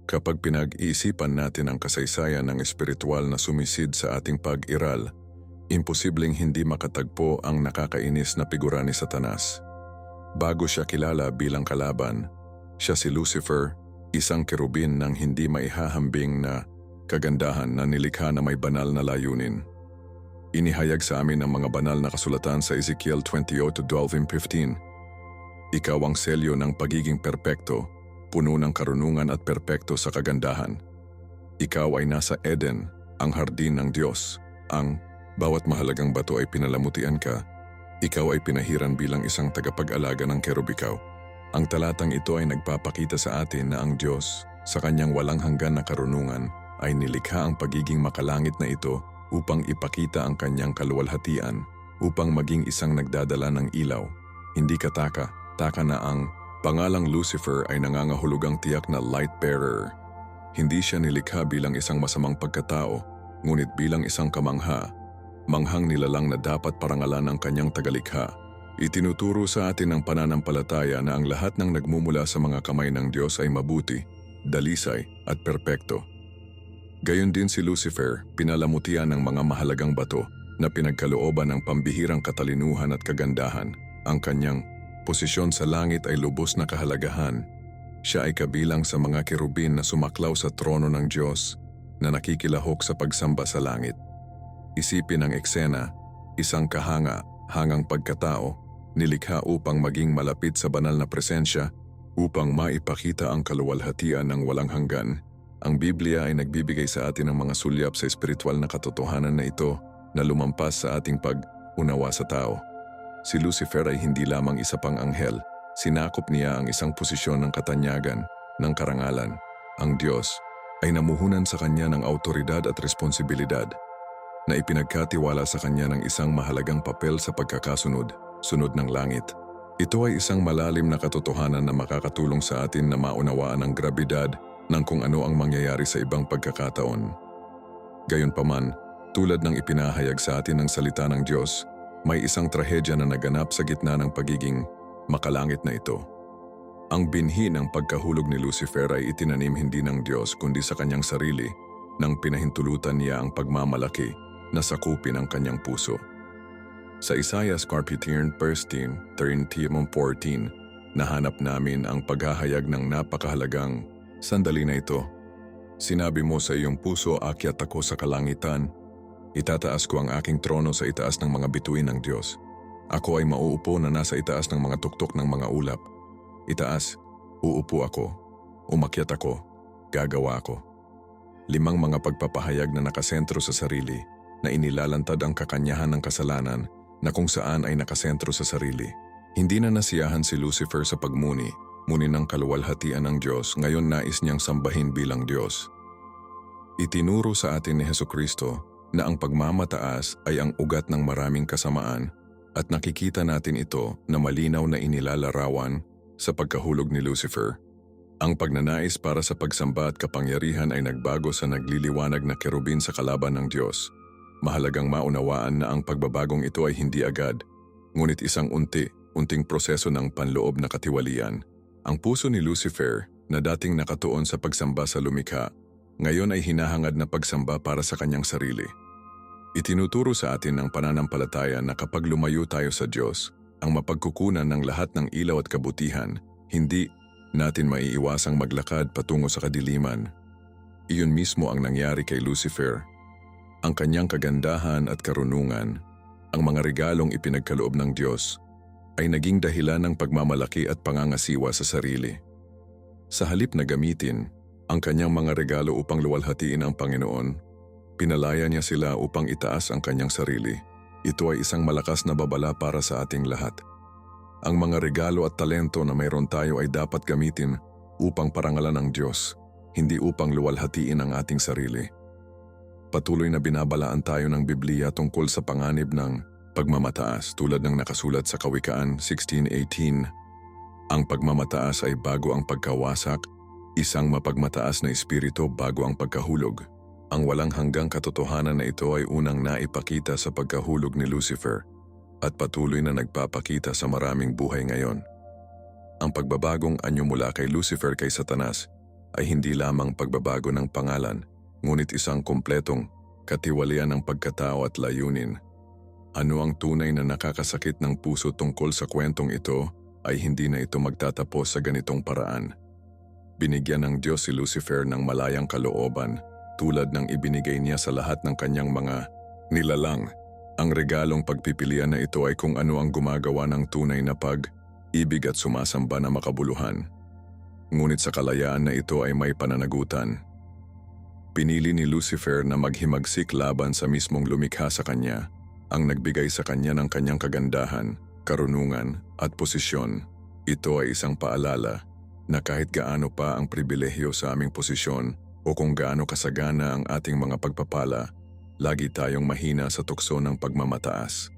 Kapag pinag-iisipan natin ang kasaysayan ng espiritual na sumisid sa ating pag-iral, imposibleng hindi makatagpo ang nakakainis na figura ni Satanas. Bago siya kilala bilang kalaban, siya si Lucifer, isang kerubin ng hindi maihahambing na kagandahan na nilikha na may banal na layunin. Inihayag sa amin ang mga banal na kasulatan sa Ezekiel 20:12-15. Ikaw ang selyo ng pagiging perpekto, puno ng karunungan at perpekto sa kagandahan. Ikaw ay nasa Eden, ang hardin ng Diyos. Ang bawat mahalagang bato ay pinalamutian ka. Ikaw ay pinahiran bilang isang tagapag-alaga ng kerubikaw. Ang talatang ito ay nagpapakita sa atin na ang Diyos, sa kanyang walang hanggan na karunungan, ay nilikha ang pagiging makalangit na ito upang ipakita ang kanyang kaluwalhatian, upang maging isang nagdadala ng ilaw. Hindi taka na ang pangalang Lucifer ay nangangahulugang tiyak na light bearer. Hindi siya nilikha bilang isang masamang pagkatao, ngunit bilang isang manghang nilalang na dapat parangalan ng kanyang tagalikha. Itinuturo sa atin ng pananampalataya na ang lahat ng nagmumula sa mga kamay ng Diyos ay mabuti, dalisay at perpekto. Gayon din si Lucifer, pinalamutian ng mga mahalagang bato na pinagkalooban ng pambihirang katalinuhan at kagandahan. Ang kanyang posisyon sa langit ay lubos na kahalagahan. Siya ay kabilang sa mga kerubin na sumaklaw sa trono ng Diyos na nakikilahok sa pagsamba sa langit. Isipin ang eksena, isang hangang pagkatao, nilikha upang maging malapit sa banal na presensya, upang maipakita ang kaluwalhatian ng walang hanggan. Ang Biblia ay nagbibigay sa atin ng mga sulyap sa espiritual na katotohanan na ito na lumampas sa ating pag-unawa sa tao. Si Lucifer ay hindi lamang isa pang anghel, sinakop niya ang isang posisyon ng katanyagan, ng karangalan. Ang Diyos ay namuhunan sa kanya ng autoridad at responsibilidad na ipinagkatiwala sa kanya ng isang mahalagang papel sa pagkakasunod ng langit. Ito ay isang malalim na katotohanan na makakatulong sa atin na maunawaan ang grabidad ng kung ano ang mangyayari sa ibang pagkakataon. Gayunpaman, tulad ng ipinahayag sa atin ng salita ng Diyos, may isang trahedya na naganap sa gitna ng pagiging makalangit na ito. Ang binhi ng pagkahulog ni Lucifer ay itinanim hindi ng Diyos kundi sa kanyang sarili nang pinahintulutan niya ang pagmamalaki na sakupin ang kanyang puso. Sa Isaiah 13:13-14, nahanap namin ang paghahayag ng napakahalagang sandali na ito. Sinabi mo sa iyong puso, akyat ako sa kalangitan. Itataas ko ang aking trono sa itaas ng mga bituin ng Diyos. Ako ay mauupo na nasa itaas ng mga tuktok ng mga ulap. Itaas, uupo ako. Umakyat ako, gagawa ako. 5 mga pagpapahayag na nakasentro sa sarili, na inilalantad ang kakanyahan ng kasalanan na kung saan ay nakasentro sa sarili. Hindi na nasiyahan si Lucifer sa pagmuni ng kaluwalhatian ng Diyos, ngayon nais niyang sambahin bilang Diyos. Itinuro sa atin ni Hesukristo na ang pagmamataas ay ang ugat ng maraming kasamaan at nakikita natin ito na malinaw na inilalarawan sa pagkahulog ni Lucifer. Ang pagnanais para sa pagsamba at kapangyarihan ay nagbago sa nagliliwanag na kerubin sa kalaban ng Diyos. Mahalagang maunawaan na ang pagbabagong ito ay hindi agad, ngunit isang unting proseso ng panloob na katiwalian. Ang puso ni Lucifer, na dating nakatuon sa pagsamba sa lumikha, ngayon ay hinahangad na pagsamba para sa kanyang sarili. Itinuturo sa atin ng pananampalataya na kapag lumayo tayo sa Diyos, ang mapagkukunan ng lahat ng ilaw at kabutihan, hindi natin maiiwasang maglakad patungo sa kadiliman. Iyon mismo ang nangyari kay Lucifer. Ang kanyang kagandahan at karunungan, ang mga regalong ipinagkaloob ng Diyos, ay naging dahilan ng pagmamalaki at pangangasiwa sa sarili. Sa halip na gamitin ang kanyang mga regalo upang luwalhatiin ang Panginoon, pinalaya niya sila upang itaas ang kanyang sarili. Ito ay isang malakas na babala para sa ating lahat. Ang mga regalo at talento na mayroon tayo ay dapat gamitin upang parangalan ng Diyos, hindi upang luwalhatiin ang ating sarili. Patuloy na binabalaan tayo ng Biblia tungkol sa panganib ng pagmamataas tulad ng nakasulat sa Kawikaan 16:18. Ang pagmamataas ay bago ang pagkawasak, isang mapagmataas na espiritu bago ang pagkahulog. Ang walang hanggang katotohanan na ito ay unang naipakita sa pagkahulog ni Lucifer at patuloy na nagpapakita sa maraming buhay ngayon. Ang pagbabagong anyo mula kay Lucifer kay Satanas ay hindi lamang pagbabago ng pangalan, ngunit isang kumpletong katiwalian ng pagkatao at layunin. Ano ang tunay na nakakasakit ng puso tungkol sa kwentong ito ay hindi na ito magtatapos sa ganitong paraan. Binigyan ng Diyos si Lucifer ng malayang kalooban tulad ng ibinigay niya sa lahat ng kanyang mga nilalang. Ang regalong pagpipilian na ito ay kung ano ang gumagawa ng tunay na pag-ibig at sumasamba na makabuluhan. Ngunit sa kalayaan na ito ay may pananagutan. Pinili ni Lucifer na maghimagsik laban sa mismong lumikha sa kanya, ang nagbigay sa kanya ng kanyang kagandahan, karunungan at posisyon. Ito ay isang paalala na kahit gaano pa ang pribilehyo sa aming posisyon o kung gaano kasagana ang ating mga pagpapala, lagi tayong mahina sa tukso ng pagmamataas.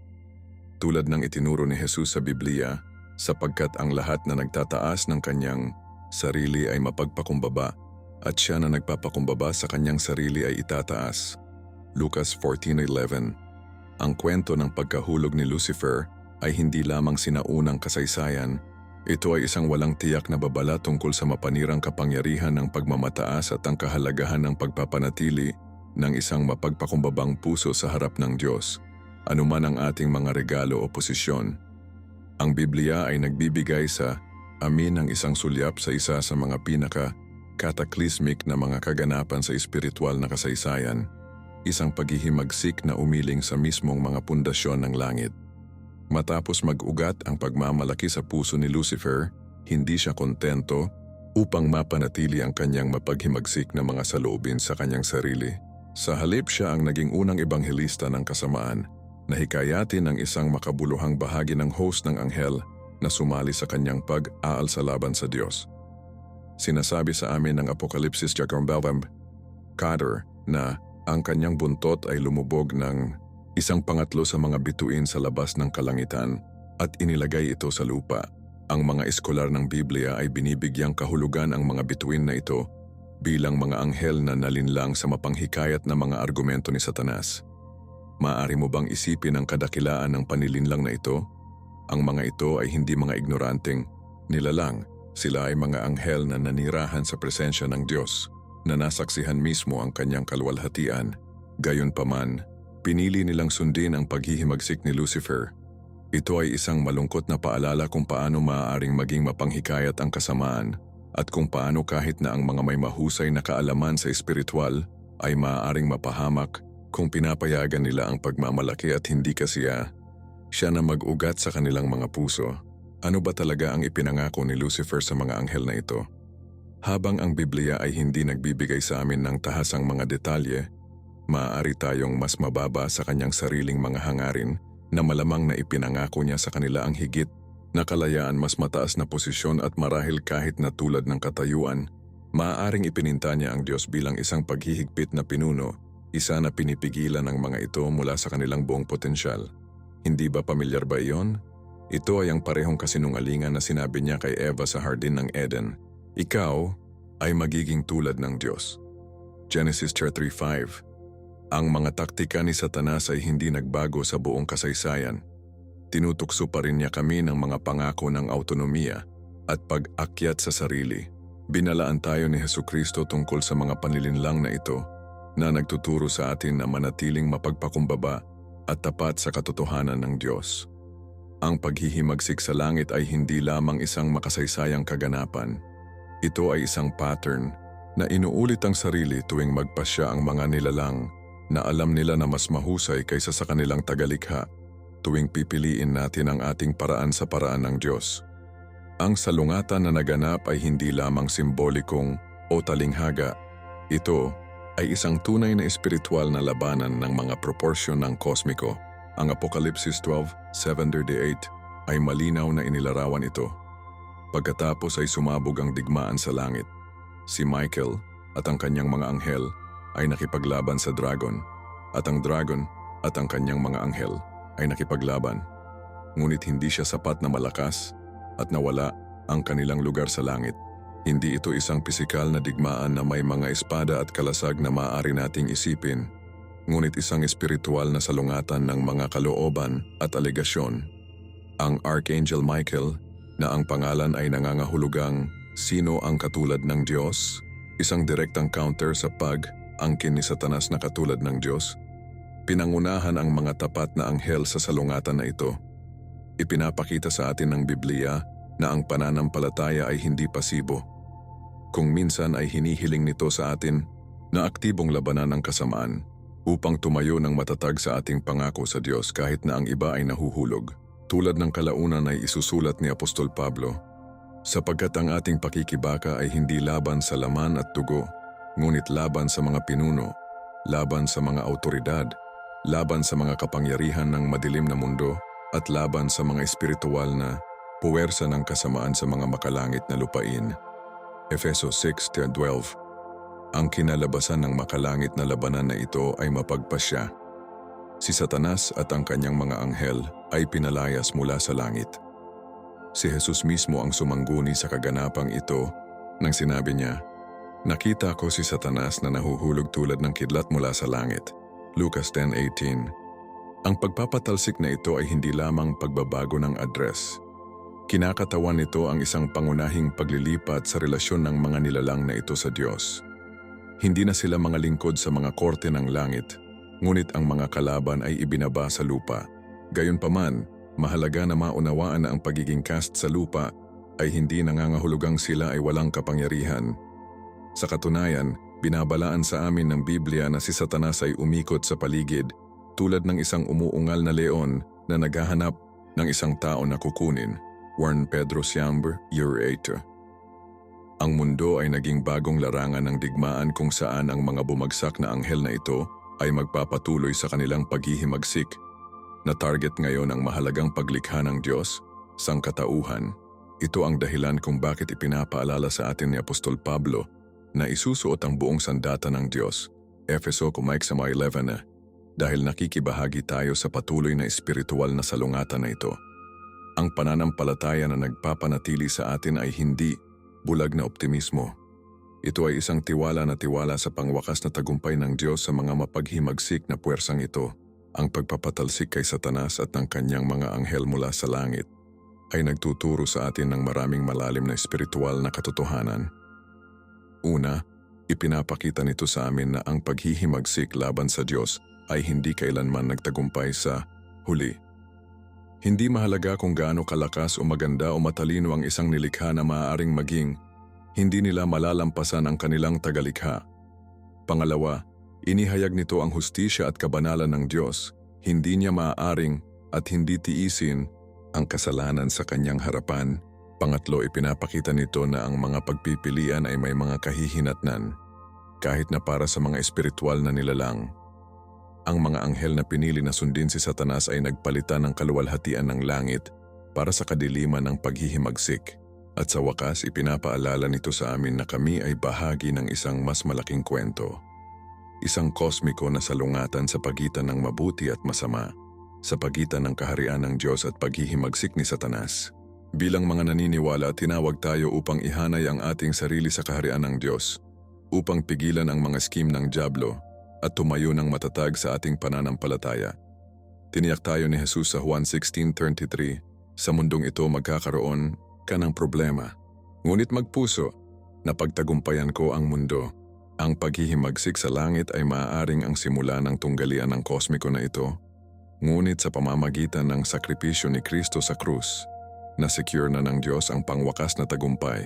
Tulad ng itinuro ni Jesus sa Biblia, sapagkat ang lahat na nagtataas ng kanyang sarili ay mapagpakumbaba at siya na nagpapakumbaba sa kanyang sarili ay itataas. Lucas 14:11. Ang kwento ng pagkahulog ni Lucifer ay hindi lamang sinaunang kasaysayan, ito ay isang walang tiyak na babala tungkol sa mapanirang kapangyarihan ng pagmamataas at ang kahalagahan ng pagpapanatili ng isang mapagpakumbabang puso sa harap ng Diyos, anuman ang ating mga regalo o posisyon. Ang Biblia ay nagbibigay sa amin ng isang sulyap sa isa sa mga pinaka-cataclysmic na mga kaganapan sa espiritual na kasaysayan, isang paghihimagsik na umiling sa mismong mga pundasyon ng langit. Matapos mag-ugat ang pagmamalaki sa puso ni Lucifer, hindi siya kontento upang mapanatili ang kanyang mapaghimagsik na mga saloobin sa kanyang sarili. Sa halip siya ang naging unang ebanghelista ng kasamaan na hikayatin ng isang makabuluhang bahagi ng host ng anghel na sumali sa kanyang pag-aalsa laban sa Diyos. Sinasabi sa amin ng Apokalipsis Kader na ang kanyang buntot ay lumubog ng isang pangatlo sa mga bituin sa labas ng kalangitan at inilagay ito sa lupa. Ang mga eskolar ng Biblia ay binibigyang kahulugan ang mga bituin na ito bilang mga anghel na nalinlang sa mapanghikayat na mga argumento ni Satanas. Maaari mo bang isipin ang kadakilaan ng panilinlang na ito? Ang mga ito ay hindi mga ignoranteng nilalang. Sila ay mga anghel na nanirahan sa presensya ng Diyos, na nasaksihan mismo ang kanyang kalwalhatian. Gayunpaman, pinili nilang sundin ang paghihimagsik ni Lucifer. Ito ay isang malungkot na paalala kung paano maaaring maging mapanghikayat ang kasamaan at kung paano kahit na ang mga may mahusay na kaalaman sa espiritual ay maaaring mapahamak kung pinapayagan nila ang pagmamalaki at hindi siya na mag-ugat sa kanilang mga puso. Ano ba talaga ang ipinangako ni Lucifer sa mga anghel na ito? Habang ang Biblia ay hindi nagbibigay sa amin ng tahasang mga detalye, maaari tayong mas mababa sa kanyang sariling mga hangarin na malamang na ipinangako niya sa kanila ang higit na kalayaan, mas mataas na posisyon at marahil kahit na tulad ng katayuan, maaaring ipininta niya ang Diyos bilang isang paghihigpit na pinuno, isa na pinipigilan ng mga ito mula sa kanilang buong potensyal. Hindi ba pamilyar ba iyon? Ito ay ang parehong kasinungalingan na sinabi niya kay Eva sa Hardin ng Eden. Ikaw ay magiging tulad ng Diyos. Genesis 3:5. Ang mga taktika ni Satanas ay hindi nagbago sa buong kasaysayan. Tinutukso pa rin niya kami ng mga pangako ng autonomiya at pag-akyat sa sarili. Binalaan tayo ni Hesukristo tungkol sa mga panlilinlang na ito na nagtuturo sa atin na manatiling mapagpakumbaba at tapat sa katotohanan ng Diyos. Ang paghihimagsik sa langit ay hindi lamang isang makasaysayang kaganapan. Ito ay isang pattern na inuulit ang sarili tuwing magpasya ang mga nilalang na alam nila na mas mahusay kaysa sa kanilang tagalikha tuwing pipiliin natin ang ating paraan sa paraan ng Diyos. Ang salungatan na naganap ay hindi lamang simbolikong o talinghaga. Ito ay isang tunay na espiritual na labanan ng mga proporsyon ng kosmiko. Ang Apokalipsis 12:7-8 ay malinaw na inilarawan ito. Pagkatapos ay sumabog ang digmaan sa langit. Si Michael at ang kanyang mga anghel ay nakipaglaban sa dragon, at ang dragon at ang kanyang mga anghel ay nakipaglaban. Ngunit hindi siya sapat na malakas at nawala ang kanilang lugar sa langit. Hindi ito isang pisikal na digmaan na may mga espada at kalasag na maaari nating isipin, ngunit isang espiritual na salungatan ng mga kalooban at alegasyon. Ang Archangel Michael, na ang pangalan ay nangangahulugang sino ang katulad ng Diyos, Isang direktang counter sa pag-angkin ni Satanas na katulad ng Diyos. Pinangunahan ang mga tapat na anghel sa salungatan na ito. Ipinapakita sa atin ng Biblia na ang pananampalataya ay hindi pasibo. Kung minsan ay hinihiling nito sa atin na aktibong labanan ang kasamaan upang tumayo ng matatag sa ating pangako sa Diyos kahit na ang iba ay nahuhulog. Tulad ng kalaunan ay isusulat ni Apostol Pablo, sapagkat ang ating pakikibaka ay hindi laban sa laman at dugo, ngunit laban sa mga pinuno, laban sa mga autoridad, laban sa mga kapangyarihan ng madilim na mundo, at laban sa mga espiritual na puwersa ng kasamaan sa mga makalangit na lupain. Efeso 6:12. Ang kinalabasan ng makalangit na labanan na ito ay mapagpasya. Si Satanas at ang kanyang mga anghel ay pinalayas mula sa langit. Si Jesus mismo ang sumangguni sa kaganapang ito nang sinabi niya, "Nakita ko si Satanas na nahuhulog tulad ng kidlat mula sa langit." Lucas 10:18. Ang pagpapatalsik na ito ay hindi lamang pagbabago ng address. Kinakatawan nito ang isang pangunahing paglilipat sa relasyon ng mga nilalang na ito sa Diyos. Hindi na sila mga lingkod sa mga korte ng langit, ngunit ang mga kalaban ay ibinaba sa lupa. Gayunpaman, mahalaga na maunawaan na ang pagiging cast sa lupa ay hindi nangangahulugang sila ay walang kapangyarihan. Sa katunayan, binabalaan sa amin ng Biblia na si Satanas ay umikot sa paligid tulad ng isang umuungal na leon na naghahanap ng isang tao na kukunin. 1 Pedro 5:8. Ang mundo ay naging bagong larangan ng digmaan kung saan ang mga bumagsak na anghel na ito ay magpapatuloy sa kanilang paghihimagsik, na target ngayon ang mahalagang paglikha ng Diyos, sangkatauhan. Ito ang dahilan kung bakit ipinapaalala sa atin ni Apostol Pablo na isusuot ang buong sandata ng Diyos, Efeso 11, dahil nakikibahagi tayo sa patuloy na espiritual na salungatan na ito. Ang pananampalataya na nagpapanatili sa atin ay hindi bulag na optimismo. Ito ay isang tiwala sa pangwakas na tagumpay ng Diyos sa mga mapaghimagsik na puwersang ito. Ang pagpapatalsik kay Satanas at ng kanyang mga anghel mula sa langit ay nagtuturo sa atin ng maraming malalim na espiritual na katotohanan. Una, ipinapakita nito sa amin na ang paghihimagsik laban sa Diyos ay hindi kailanman nagtagumpay sa huli. Hindi mahalaga kung gaano kalakas o maganda o matalino ang isang nilikha na maaaring maging, hindi nila malalampasan ang kanilang tagalikha. Pangalawa, inihayag nito ang hustisya at kabanalan ng Diyos. Hindi niya maaaring at hindi tiisin ang kasalanan sa kanyang harapan. Pangatlo, ipinapakita nito na ang mga pagpipilian ay may mga kahihinatnan, kahit na para sa mga espiritual na nilalang. Ang mga anghel na pinili na sundin si Satanas ay nagpalitan ng kaluwalhatian ng langit para sa kadiliman ng paghihimagsik. At sa wakas, ipinapaalala nito sa amin na kami ay bahagi ng isang mas malaking kwento. Isang kosmiko na salungatan sa pagitan ng mabuti at masama, sa pagitan ng kaharian ng Diyos at paghihimagsik ni Satanas. Bilang mga naniniwala, tinawag tayo upang ihanay ang ating sarili sa kaharian ng Diyos, upang pigilan ang mga scheme ng dyablo at tumayo ng matatag sa ating pananampalataya. Tiniyak tayo ni Jesus sa Juan 16:33, "Sa mundong ito magkakaroon ka ng problema. Ngunit magpuso, na pagtagumpayan ko ang mundo." Ang paghihimagsik sa langit ay maaaring ang simula ng tunggalian ng kosmiko na ito, ngunit sa pamamagitan ng sakripisyo ni Kristo sa krus, na-secure na ng Diyos ang pangwakas na tagumpay.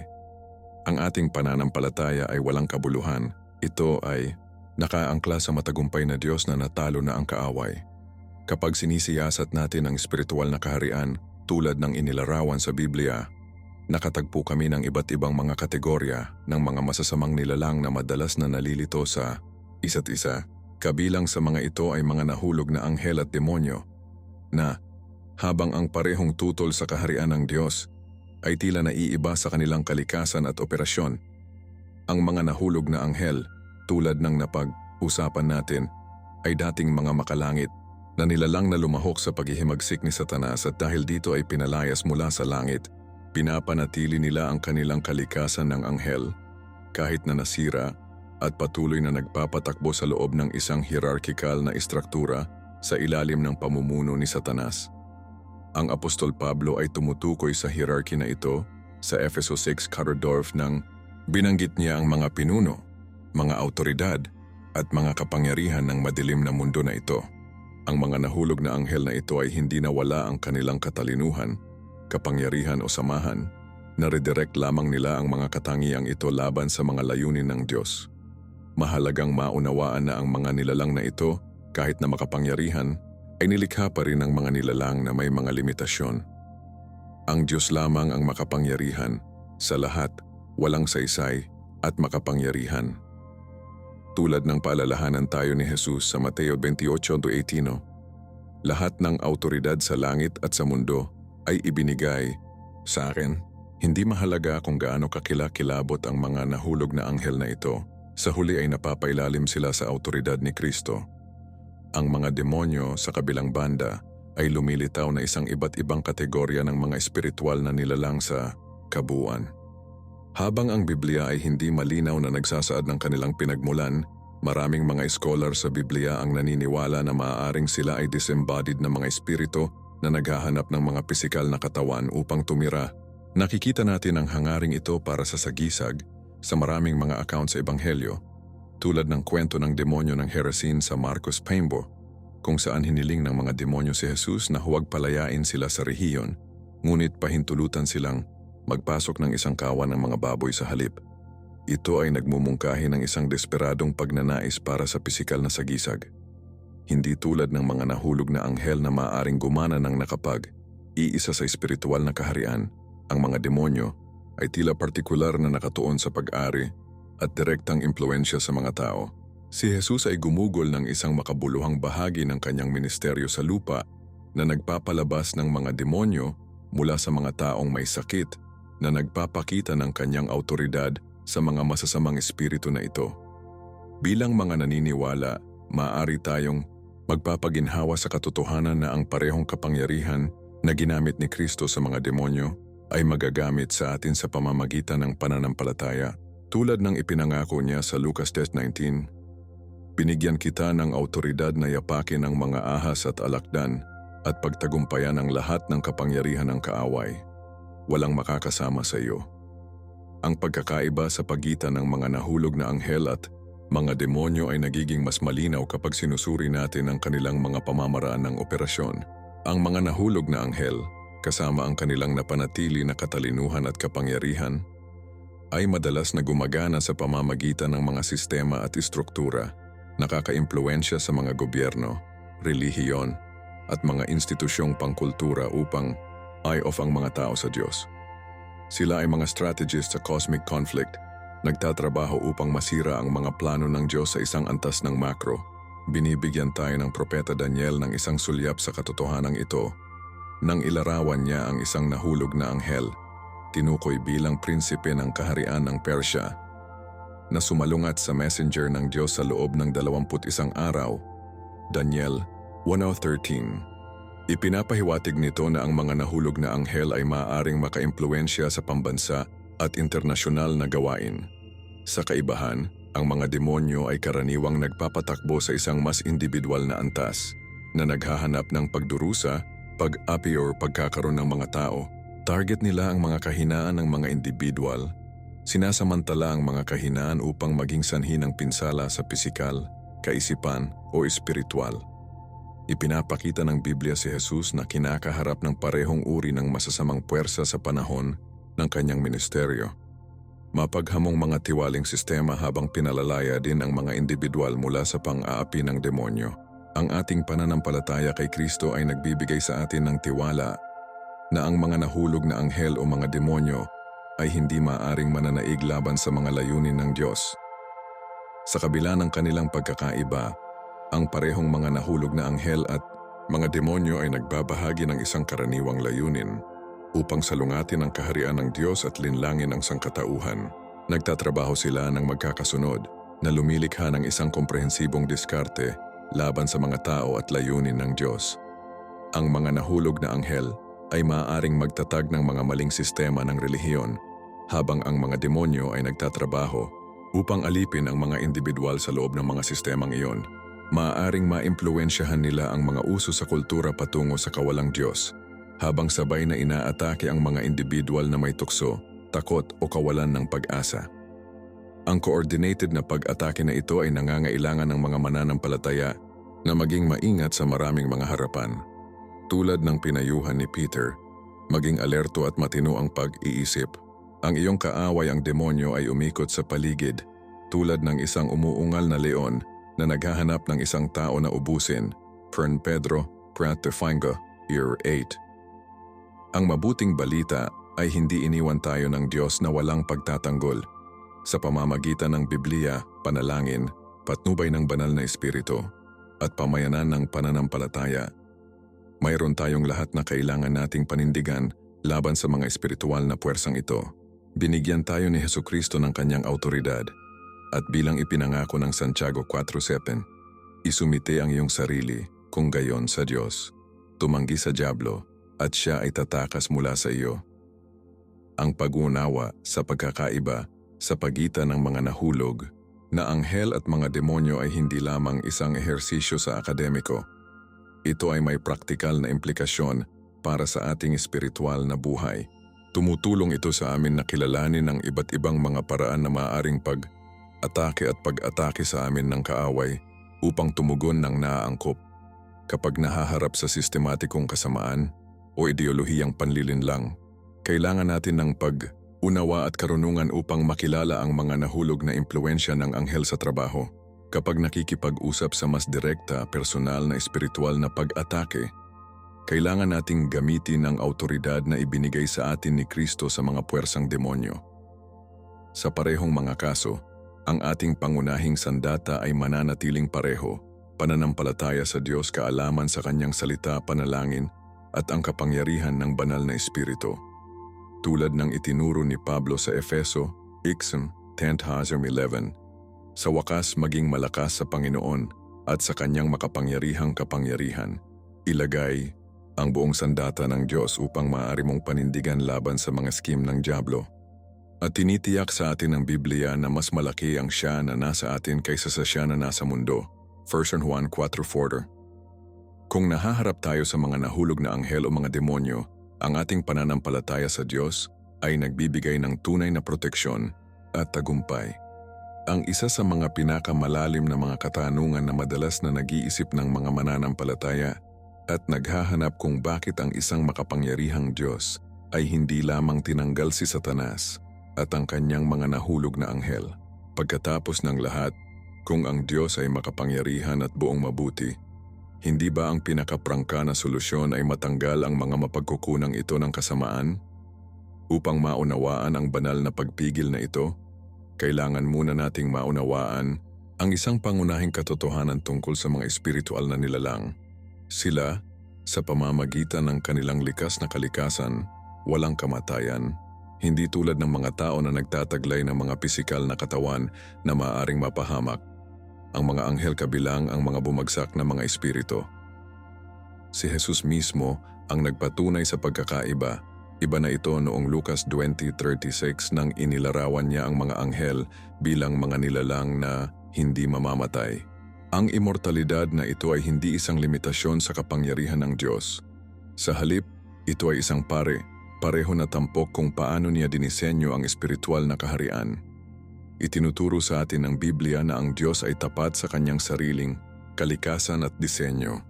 Ang ating pananampalataya ay walang kabuluhan. Ito ay nakaangkla sa matagumpay na Diyos na natalo na ang kaaway. Kapag sinisiyasat natin ang espiritual na kaharian tulad ng inilarawan sa Biblia, nakatagpo kami ng iba't ibang mga kategorya ng mga masasamang nilalang na madalas na nalilito sa isa't isa. Kabilang sa mga ito ay mga nahulog na anghel at demonyo na, habang ang parehong tutol sa kaharian ng Diyos, ay tila naiiba sa kanilang kalikasan at operasyon. Ang mga nahulog na anghel, tulad ng napag-usapan natin, ay dating mga makalangit na nilalang na lumahok sa paghihimagsik ni Satanas at dahil dito ay pinalayas mula sa langit. Pinapanatili nila ang kanilang kalikasan ng anghel kahit na nasira at patuloy na nagpapatakbo sa loob ng isang hierarkikal na istruktura sa ilalim ng pamumuno ni Satanas. Ang Apostol Pablo ay tumutukoy sa hierarchy na ito sa Efeso 6:14 ng Binanggit niya ang mga pinuno, mga autoridad, at mga kapangyarihan ng madilim na mundo na ito. Ang mga nahulog na anghel na ito ay hindi nawala ang kanilang katalinuhan, kapangyarihan o samahan. Nare-direct lamang nila ang mga katangiang ito laban sa mga layunin ng Diyos. Mahalagang maunawaan na ang mga nilalang na ito, kahit na makapangyarihan, ay nilikha pa rin ng mga nilalang na may mga limitasyon. Ang Diyos lamang ang makapangyarihan, sa lahat, walang saysay at makapangyarihan. Tulad ng paalalahanan tayo ni Jesus sa Mateo 28:18, lahat ng autoridad sa langit at sa mundo ay ibinigay sa akin. Hindi mahalaga kung gaano kakilakilabot ang mga nahulog na anghel na ito, sa huli ay napapailalim sila sa autoridad ni Kristo. Ang mga demonyo sa kabilang banda ay lumilitaw na isang iba't ibang kategorya ng mga espiritual na nilalang sa kabuuan. Habang ang Biblia ay hindi malinaw na nagsasaad ng kanilang pinagmulan, maraming mga scholar sa Biblia ang naniniwala na maaaring sila ay disembodied na mga espiritu na naghahanap ng mga pisikal na katawan upang tumira. Nakikita natin ang hangaring ito para sa sagisag sa maraming mga account sa Ebanghelyo, tulad ng kwento ng demonyo ng Herasin sa Marcos Paimbo, kung saan hiniling ng mga demonyo si Jesus na huwag palayain sila sa rehiyon, ngunit pahintulutan silang magpasok ng isang kawan ng mga baboy sa halip. Ito ay nagmumungkahi ng isang desperadong pagnanais para sa pisikal na sagisag. Hindi tulad ng mga nahulog na anghel na maaaring gumana ng nakapag-iisa sa espiritual na kaharian. Ang mga demonyo ay tila partikular na nakatuon sa pag-ari at direktang impluensya sa mga tao. Si Jesus ay gumugol ng isang makabuluhang bahagi ng kanyang ministeryo sa lupa na nagpapalabas ng mga demonyo mula sa mga taong may sakit na nagpapakita ng kanyang autoridad sa mga masasamang espiritu na ito. Bilang mga naniniwala, maaari tayong magpapaginhawa sa katotohanan na ang parehong kapangyarihan na ginamit ni Kristo sa mga demonyo ay magagamit sa atin sa pamamagitan ng pananampalataya, tulad ng ipinangako niya sa Lucas 10:19. Binigyan kita ng autoridad na yapakin ang mga ahas at alakdan at pagtagumpayan ang lahat ng kapangyarihan ng kaaway. Walang makakasama sa iyo. Ang pagkakaiba sa pagitan ng mga nahulog na anghel at mga demonyo ay nagiging mas malinaw kapag sinusuri natin ang kanilang mga pamamaraan ng operasyon. Ang mga nahulog na anghel, kasama ang kanilang napanatili na katalinuhan at kapangyarihan, ay madalas na gumagana sa pamamagitan ng mga sistema at istruktura, nakakaimpluwensya sa mga gobyerno, relihiyon, at mga institusyong pangkultura upang i-off ang mga tao sa Diyos. Sila ay mga strategist sa cosmic conflict, nagtatrabaho upang masira ang mga plano ng Diyos sa isang antas ng makro. Binibigyan tayo ng propeta Daniel ng isang sulyap sa katotohanan ito. Nang ilarawan niya ang isang nahulog na anghel, tinukoy bilang prinsipe ng kaharian ng Persya, na sumalungat sa messenger ng Diyos sa loob ng 21 araw. Daniel 1:13. Ipinapahiwatig nito na ang mga nahulog na anghel ay maaaring makaimpluwensya sa pambansa at internasyonal na gawain. Sa kaibahan, ang mga demonyo ay karaniwang nagpapatakbo sa isang mas individual na antas, na naghahanap ng pagdurusa, pag-api o pagkakaroon ng mga tao. Target nila ang mga kahinaan ng mga individual. Sinasamantala ang mga kahinaan upang maging sanhi ng pinsala sa pisikal, kaisipan o espiritual. Ipinapakita ng Biblia si Jesus na kinakaharap ng parehong uri ng masasamang puwersa sa panahon ng kanyang ministeryo. Mapaghamong mga tiwaling sistema habang pinalalaya din ang mga individual mula sa pang-aapi ng demonyo. Ang ating pananampalataya kay Kristo ay nagbibigay sa atin ng tiwala na ang mga nahulog na anghel o mga demonyo ay hindi maaaring mananaig laban sa mga layunin ng Diyos. Sa kabila ng kanilang pagkakaiba, ang parehong mga nahulog na anghel at mga demonyo ay nagbabahagi ng isang karaniwang layunin upang salungatin ang kaharian ng Diyos at linlangin ang sangkatauhan. Nagtatrabaho sila ng magkakasunod na lumilikha ng isang komprehensibong diskarte laban sa mga tao at layunin ng Diyos. Ang mga nahulog na anghel ay maaaring magtatag ng mga maling sistema ng relihiyon, habang ang mga demonyo ay nagtatrabaho upang alipin ang mga individual sa loob ng mga sistemang iyon. Maaaring maimpluwensyahan nila ang mga uso sa kultura patungo sa kawalang Diyos, habang sabay na inaatake ang mga individual na may tukso, takot o kawalan ng pag-asa. Ang coordinated na pag-atake na ito ay nangangailangan ng mga mananampalataya na maging maingat sa maraming mga harapan. Tulad ng pinayuhan ni Peter, maging alerto at matino ang pag-iisip. Ang iyong kaaway ang demonyo ay umikot sa paligid, tulad ng isang umuungal na leon na naghahanap ng isang tao na ubusin. 1 Pedro, Prat Tefingo, Year 8. Ang mabuting balita ay hindi iniwan tayo ng Diyos na walang pagtatanggol. Sa pamamagitan ng Biblia, panalangin, patnubay ng banal na espiritu, at pamayanan ng pananampalataya, mayroon tayong lahat na kailangan nating panindigan laban sa mga espiritual na puwersang ito. Binigyan tayo ni Hesukristo ng kanyang autoridad, at bilang ipinangako ng Santiago 4:7, isumite ang iyong sarili kung gayon sa Diyos. Tumanggi sa dyablo, at siya ay tatakas mula sa iyo. Ang pag-unawa sa pagkakaiba sa pagitan ng mga nahulog na anghel at mga demonyo ay hindi lamang isang ehersisyo sa akademiko. Ito ay may praktikal na implikasyon para sa ating espiritual na buhay. Tumutulong ito sa amin na kilalanin ang iba't ibang mga paraan na maaaring pag-atake at pag-atake sa amin ng kaaway upang tumugon ng naaangkop. Kapag nahaharap sa sistematikong kasamaan o ideolohiyang panlilinlang, kailangan natin ng pag-unawa at karunungan upang makilala ang mga nahulog na impluensya ng anghel sa trabaho. Kapag nakikipag-usap sa mas direkta, personal na espiritual na pag-atake, kailangan nating gamitin ang autoridad na ibinigay sa atin ni Kristo sa mga puwersang demonyo. Sa parehong mga kaso, ang ating pangunahing sandata ay mananatiling pareho, pananampalataya sa Diyos, kaalaman sa kanyang salita, panalangin, at ang kapangyarihan ng banal na espiritu. Tulad ng itinuro ni Pablo sa Efeso, 10:11, sa wakas maging malakas sa Panginoon at sa kanyang makapangyarihang kapangyarihan. Ilagay ang buong sandata ng Diyos upang maaari mong panindigan laban sa mga scheme ng dyablo. At tinitiyak sa atin ng Biblia na mas malaki ang siya na nasa atin kaysa sa siya na nasa mundo. 1 Juan 4:4. Kung nahaharap tayo sa mga nahulog na anghel o mga demonyo, ang ating pananampalataya sa Diyos ay nagbibigay ng tunay na proteksyon at tagumpay. Ang isa sa mga pinakamalalim na mga katanungan na madalas na nag-iisip ng mga mananampalataya at naghahanap kung bakit ang isang makapangyarihang Diyos ay hindi lamang tinanggal si Satanas at ang kanyang mga nahulog na anghel. Pagkatapos ng lahat, kung ang Diyos ay makapangyarihan at buong mabuti, hindi ba ang pinakaprangka na solusyon ay matanggal ang mga mapagkukunang ito ng kasamaan? Upang maunawaan ang banal na pagpigil na ito, kailangan muna nating maunawaan ang isang pangunahing katotohanan tungkol sa mga espiritual na nilalang. Sila, sa pamamagitan ng kanilang likas na kalikasan, walang kamatayan, hindi tulad ng mga tao na nagtataglay ng mga pisikal na katawan na maaaring mapahamak. Ang mga anghel kabilang ang mga bumagsak na mga espiritu. Si Jesus mismo ang nagpatunay sa pagkakaiba. Iba na ito noong Lucas 20:36 nang inilarawan niya ang mga anghel bilang mga nilalang na hindi mamamatay. Ang immortalidad na ito ay hindi isang limitasyon sa kapangyarihan ng Diyos. Sa halip, ito ay isang pareho na tampok kung paano niya dinisenyo ang espiritual na kaharian. Itinuturo sa atin ng Biblia na ang Diyos ay tapat sa kanyang sariling kalikasan at disenyo.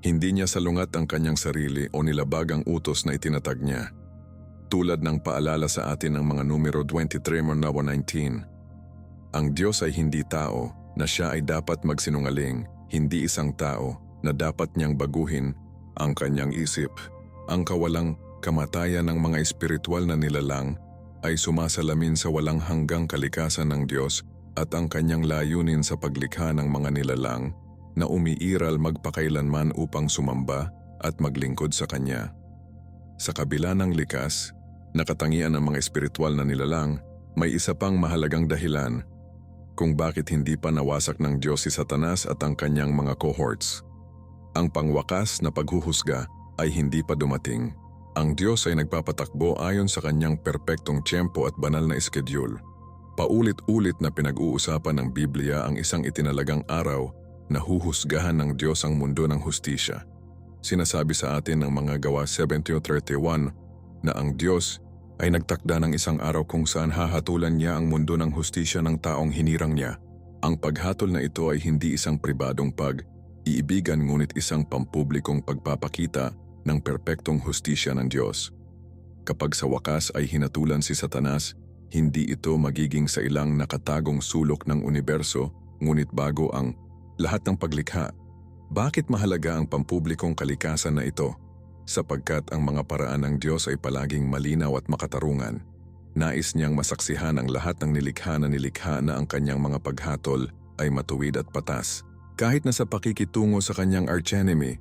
Hindi niya salungat ang kanyang sarili o nilabag ang utos na itinatag niya. Tulad ng paalala sa atin ng mga numero 23:19, ang Diyos ay hindi tao na siya ay dapat magsinungaling, hindi isang tao na dapat niyang baguhin ang kanyang isip. Ang kawalang kamatayan ng mga espiritual na nilalang ay sumasalamin sa walang hanggang kalikasan ng Diyos at ang kanyang layunin sa paglikha ng mga nilalang na umiiral magpakailanman upang sumamba at maglingkod sa Kanya. Sa kabila ng likas, nakatangian ng mga espiritual na nilalang, may isa pang mahalagang dahilan kung bakit hindi pa nawasak ng Diyos si Satanas at ang kanyang mga cohorts. Ang pangwakas na paghuhusga ay hindi pa dumating. Ang Diyos ay nagpapatakbo ayon sa kanyang perpektong tiyempo at banal na schedule. Paulit-ulit na pinag-uusapan ng Biblia ang isang itinalagang araw na huhusgahan ng Diyos ang mundo ng hustisya. Sinasabi sa atin ng mga Gawa 17:31 na ang Diyos ay nagtakda ng isang araw kung saan hahatulan niya ang mundo ng hustisya ng taong hinirang niya. Ang paghatol na ito ay hindi isang pribadong pag-iibigan ngunit isang pampublikong pagpapakita ng perpektong hustisya ng Diyos. Kapag sa wakas ay hinatulan si Satanas, hindi ito magiging sa ilang nakatagong sulok ng universo ngunit bago ang lahat ng paglikha. Bakit mahalaga ang pampublikong kalikasan na ito? Sapagkat ang mga paraan ng Diyos ay palaging malinaw at makatarungan. Nais niyang masaksihan ang lahat ng nilikha na ang kanyang mga paghatol ay matuwid at patas. Kahit na sa pakikitungo sa kanyang archenemy,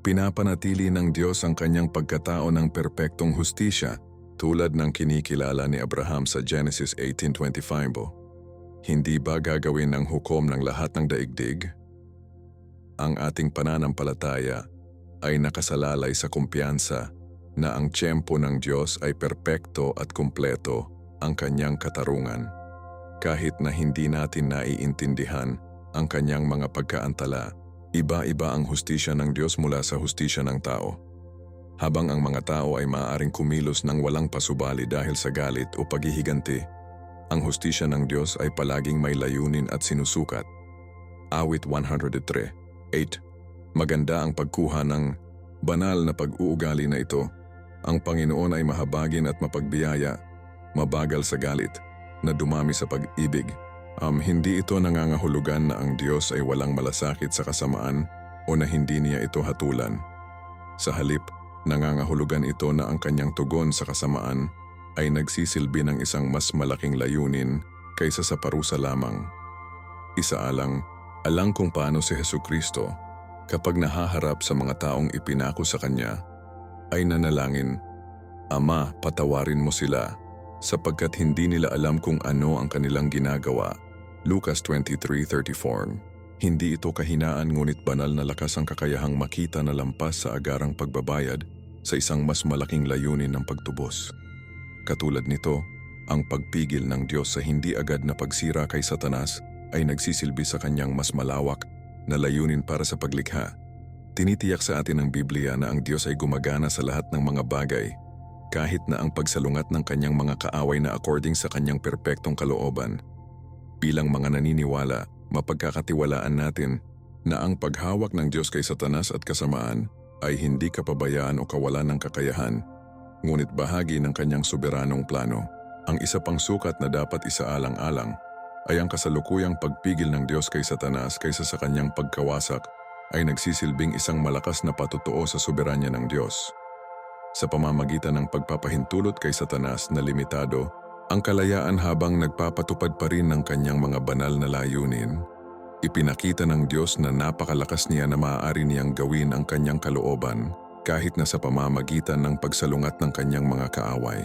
pinapanatili ng Diyos ang kanyang pagkatao ng perpektong hustisya tulad ng kinikilala ni Abraham sa Genesis 18:25. Hindi ba gagawin ng hukom ng lahat ng daigdig? Ang ating pananampalataya ay nakasalalay sa kumpiyansa na ang tiyempo ng Diyos ay perpekto at kumpleto ang kanyang katarungan. Kahit na hindi natin naiintindihan ang kanyang mga pagkaantala, iba-iba ang hustisya ng Diyos mula sa hustisya ng tao. Habang ang mga tao ay maaaring kumilos ng walang pasubali dahil sa galit o paghihiganti, ang hustisya ng Diyos ay palaging may layunin at sinusukat. Awit 103:8. Maganda ang pagkuha ng banal na pag-uugali na ito. Ang Panginoon ay mahabagin at mapagbiyaya, mabagal sa galit, na dumami sa pag-ibig. Hindi ito nangangahulugan na ang Diyos ay walang malasakit sa kasamaan o na hindi niya ito hatulan. Sa halip, nangangahulugan ito na ang kanyang tugon sa kasamaan ay nagsisilbi ng isang mas malaking layunin kaysa sa parusa lamang. Alang kung paano si Hesukristo, kapag nahaharap sa mga taong ipinako sa kanya, ay nanalangin, "Ama, patawarin mo sila, sapagkat hindi nila alam kung ano ang kanilang ginagawa." Lucas 23:34. Hindi ito kahinaan ngunit banal na lakas ang kakayahang makita na lampas sa agarang pagbabayad sa isang mas malaking layunin ng pagtubos. Katulad nito, ang pagpigil ng Diyos sa hindi agad na pagsira kay Satanas ay nagsisilbi sa kanyang mas malawak na layunin para sa paglikha. Tinitiyak sa atin ng Biblia na ang Diyos ay gumagana sa lahat ng mga bagay, kahit na ang pagsalungat ng kanyang mga kaaway na according sa kanyang perpektong kalooban. Bilang mga naniniwala, mapagkakatiwalaan natin na ang paghawak ng Diyos kay Satanas at kasamaan ay hindi kapabayaan o kawalan ng kakayahan, ngunit bahagi ng kanyang soberanong plano. Ang isa pang sukat na dapat isaalang-alang ay ang kasalukuyang pagpigil ng Diyos kay Satanas kaysa sa kanyang pagkawasak ay nagsisilbing isang malakas na patutuo sa soberanya ng Diyos. Sa pamamagitan ng pagpapahintulot kay Satanas na limitado, ang kalayaan habang nagpapatupad pa rin ng kanyang mga banal na layunin, ipinakita ng Diyos na napakalakas niya na maaari niyang gawin ang kanyang kalooban kahit na sa pamamagitan ng pagsalungat ng kanyang mga kaaway.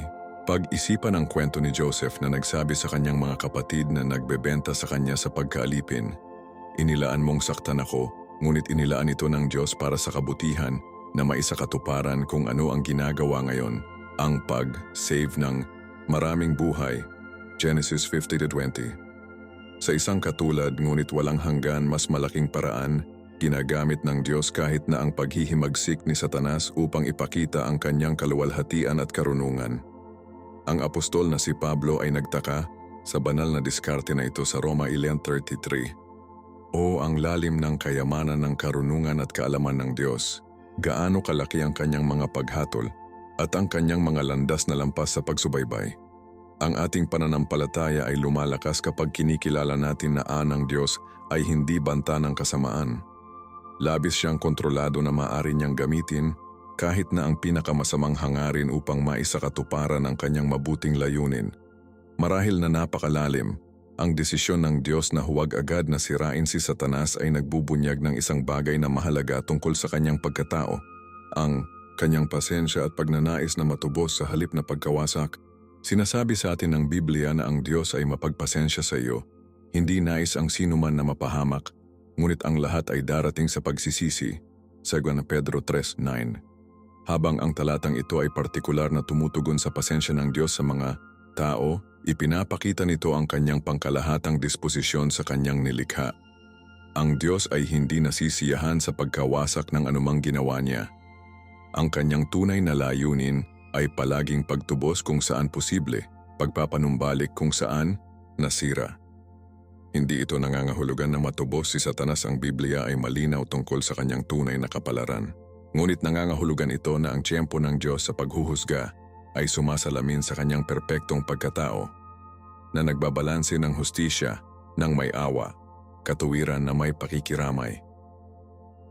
Pag-isipan ang kwento ni Joseph na nagsabi sa kanyang mga kapatid na nagbebenta sa kanya sa pagkaalipin, "Inilaan mong saktan ako, ngunit inilaan ito ng Diyos para sa kabutihan na maisakatuparan kung ano ang ginagawa ngayon, ang pag-save ng maraming buhay." Genesis 50:20. Sa isang katulad ngunit walang hanggan mas malaking paraan, ginagamit ng Diyos kahit na ang paghihimagsik ni Satanas upang ipakita ang kanyang kaluwalhatian at karunungan. Ang apostol na si Pablo ay nagtaka sa banal na diskarte na ito sa Roma 11:33. "O ang lalim ng kayamanan ng karunungan at kaalaman ng Diyos, gaano kalaki ang kanyang mga paghatol at ang kanyang mga landas na lampas sa pagsubaybay." Ang ating pananampalataya ay lumalakas kapag kinikilala natin na ang Diyos ay hindi banta ng kasamaan. Labis siyang kontrolado na maaari niyang gamitin kahit na ang pinakamasamang hangarin upang maisakatuparan ang kanyang mabuting layunin. Marahil na napakalalim, ang desisyon ng Diyos na huwag agad na sirain si Satanas ay nagbubunyag ng isang bagay na mahalaga tungkol sa kanyang pagkatao, ang kanyang pasensya at pagnanais na matubos sa halip na pagkawasak. Sinasabi sa atin ng Biblia na ang Diyos ay mapagpasensya sa iyo, hindi nais ang sinuman na mapahamak, ngunit ang lahat ay darating sa pagsisisi. 2 Pedro 3:9. Habang ang talatang ito ay partikular na tumutugon sa pasensya ng Diyos sa mga tao, ipinapakita nito ang kanyang pangkalahatang disposisyon sa kanyang nilikha. Ang Diyos ay hindi nasisiyahan sa pagkawasak ng anumang ginawa niya. Ang kanyang tunay na layunin ay palaging pagtubos kung saan posible, pagpapanumbalik kung saan nasira. Hindi ito nangangahulugan na matubos si Satanas. Ang Biblia ay malinaw tungkol sa kanyang tunay na kapalaran. Ngunit nangangahulugan ito na ang tiyempo ng Diyos sa paghuhusga ay sumasalamin sa kanyang perpektong pagkatao na nagbabalanse ng hustisya, ng may awa, katuwiran na may pakikiramay.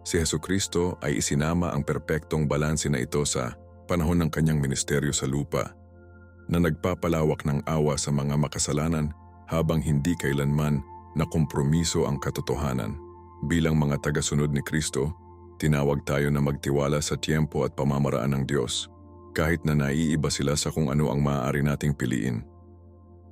Si Hesukristo ay isinama ang perpektong balanse na ito sa panahon ng kanyang ministeryo sa lupa, na nagpapalawak ng awa sa mga makasalanan habang hindi kailanman nakompromiso ang katotohanan. Bilang mga tagasunod ni Kristo, tinawag tayo na magtiwala sa tiyempo at pamamaraan ng Diyos, kahit na naiiba sila sa kung ano ang maaari nating piliin.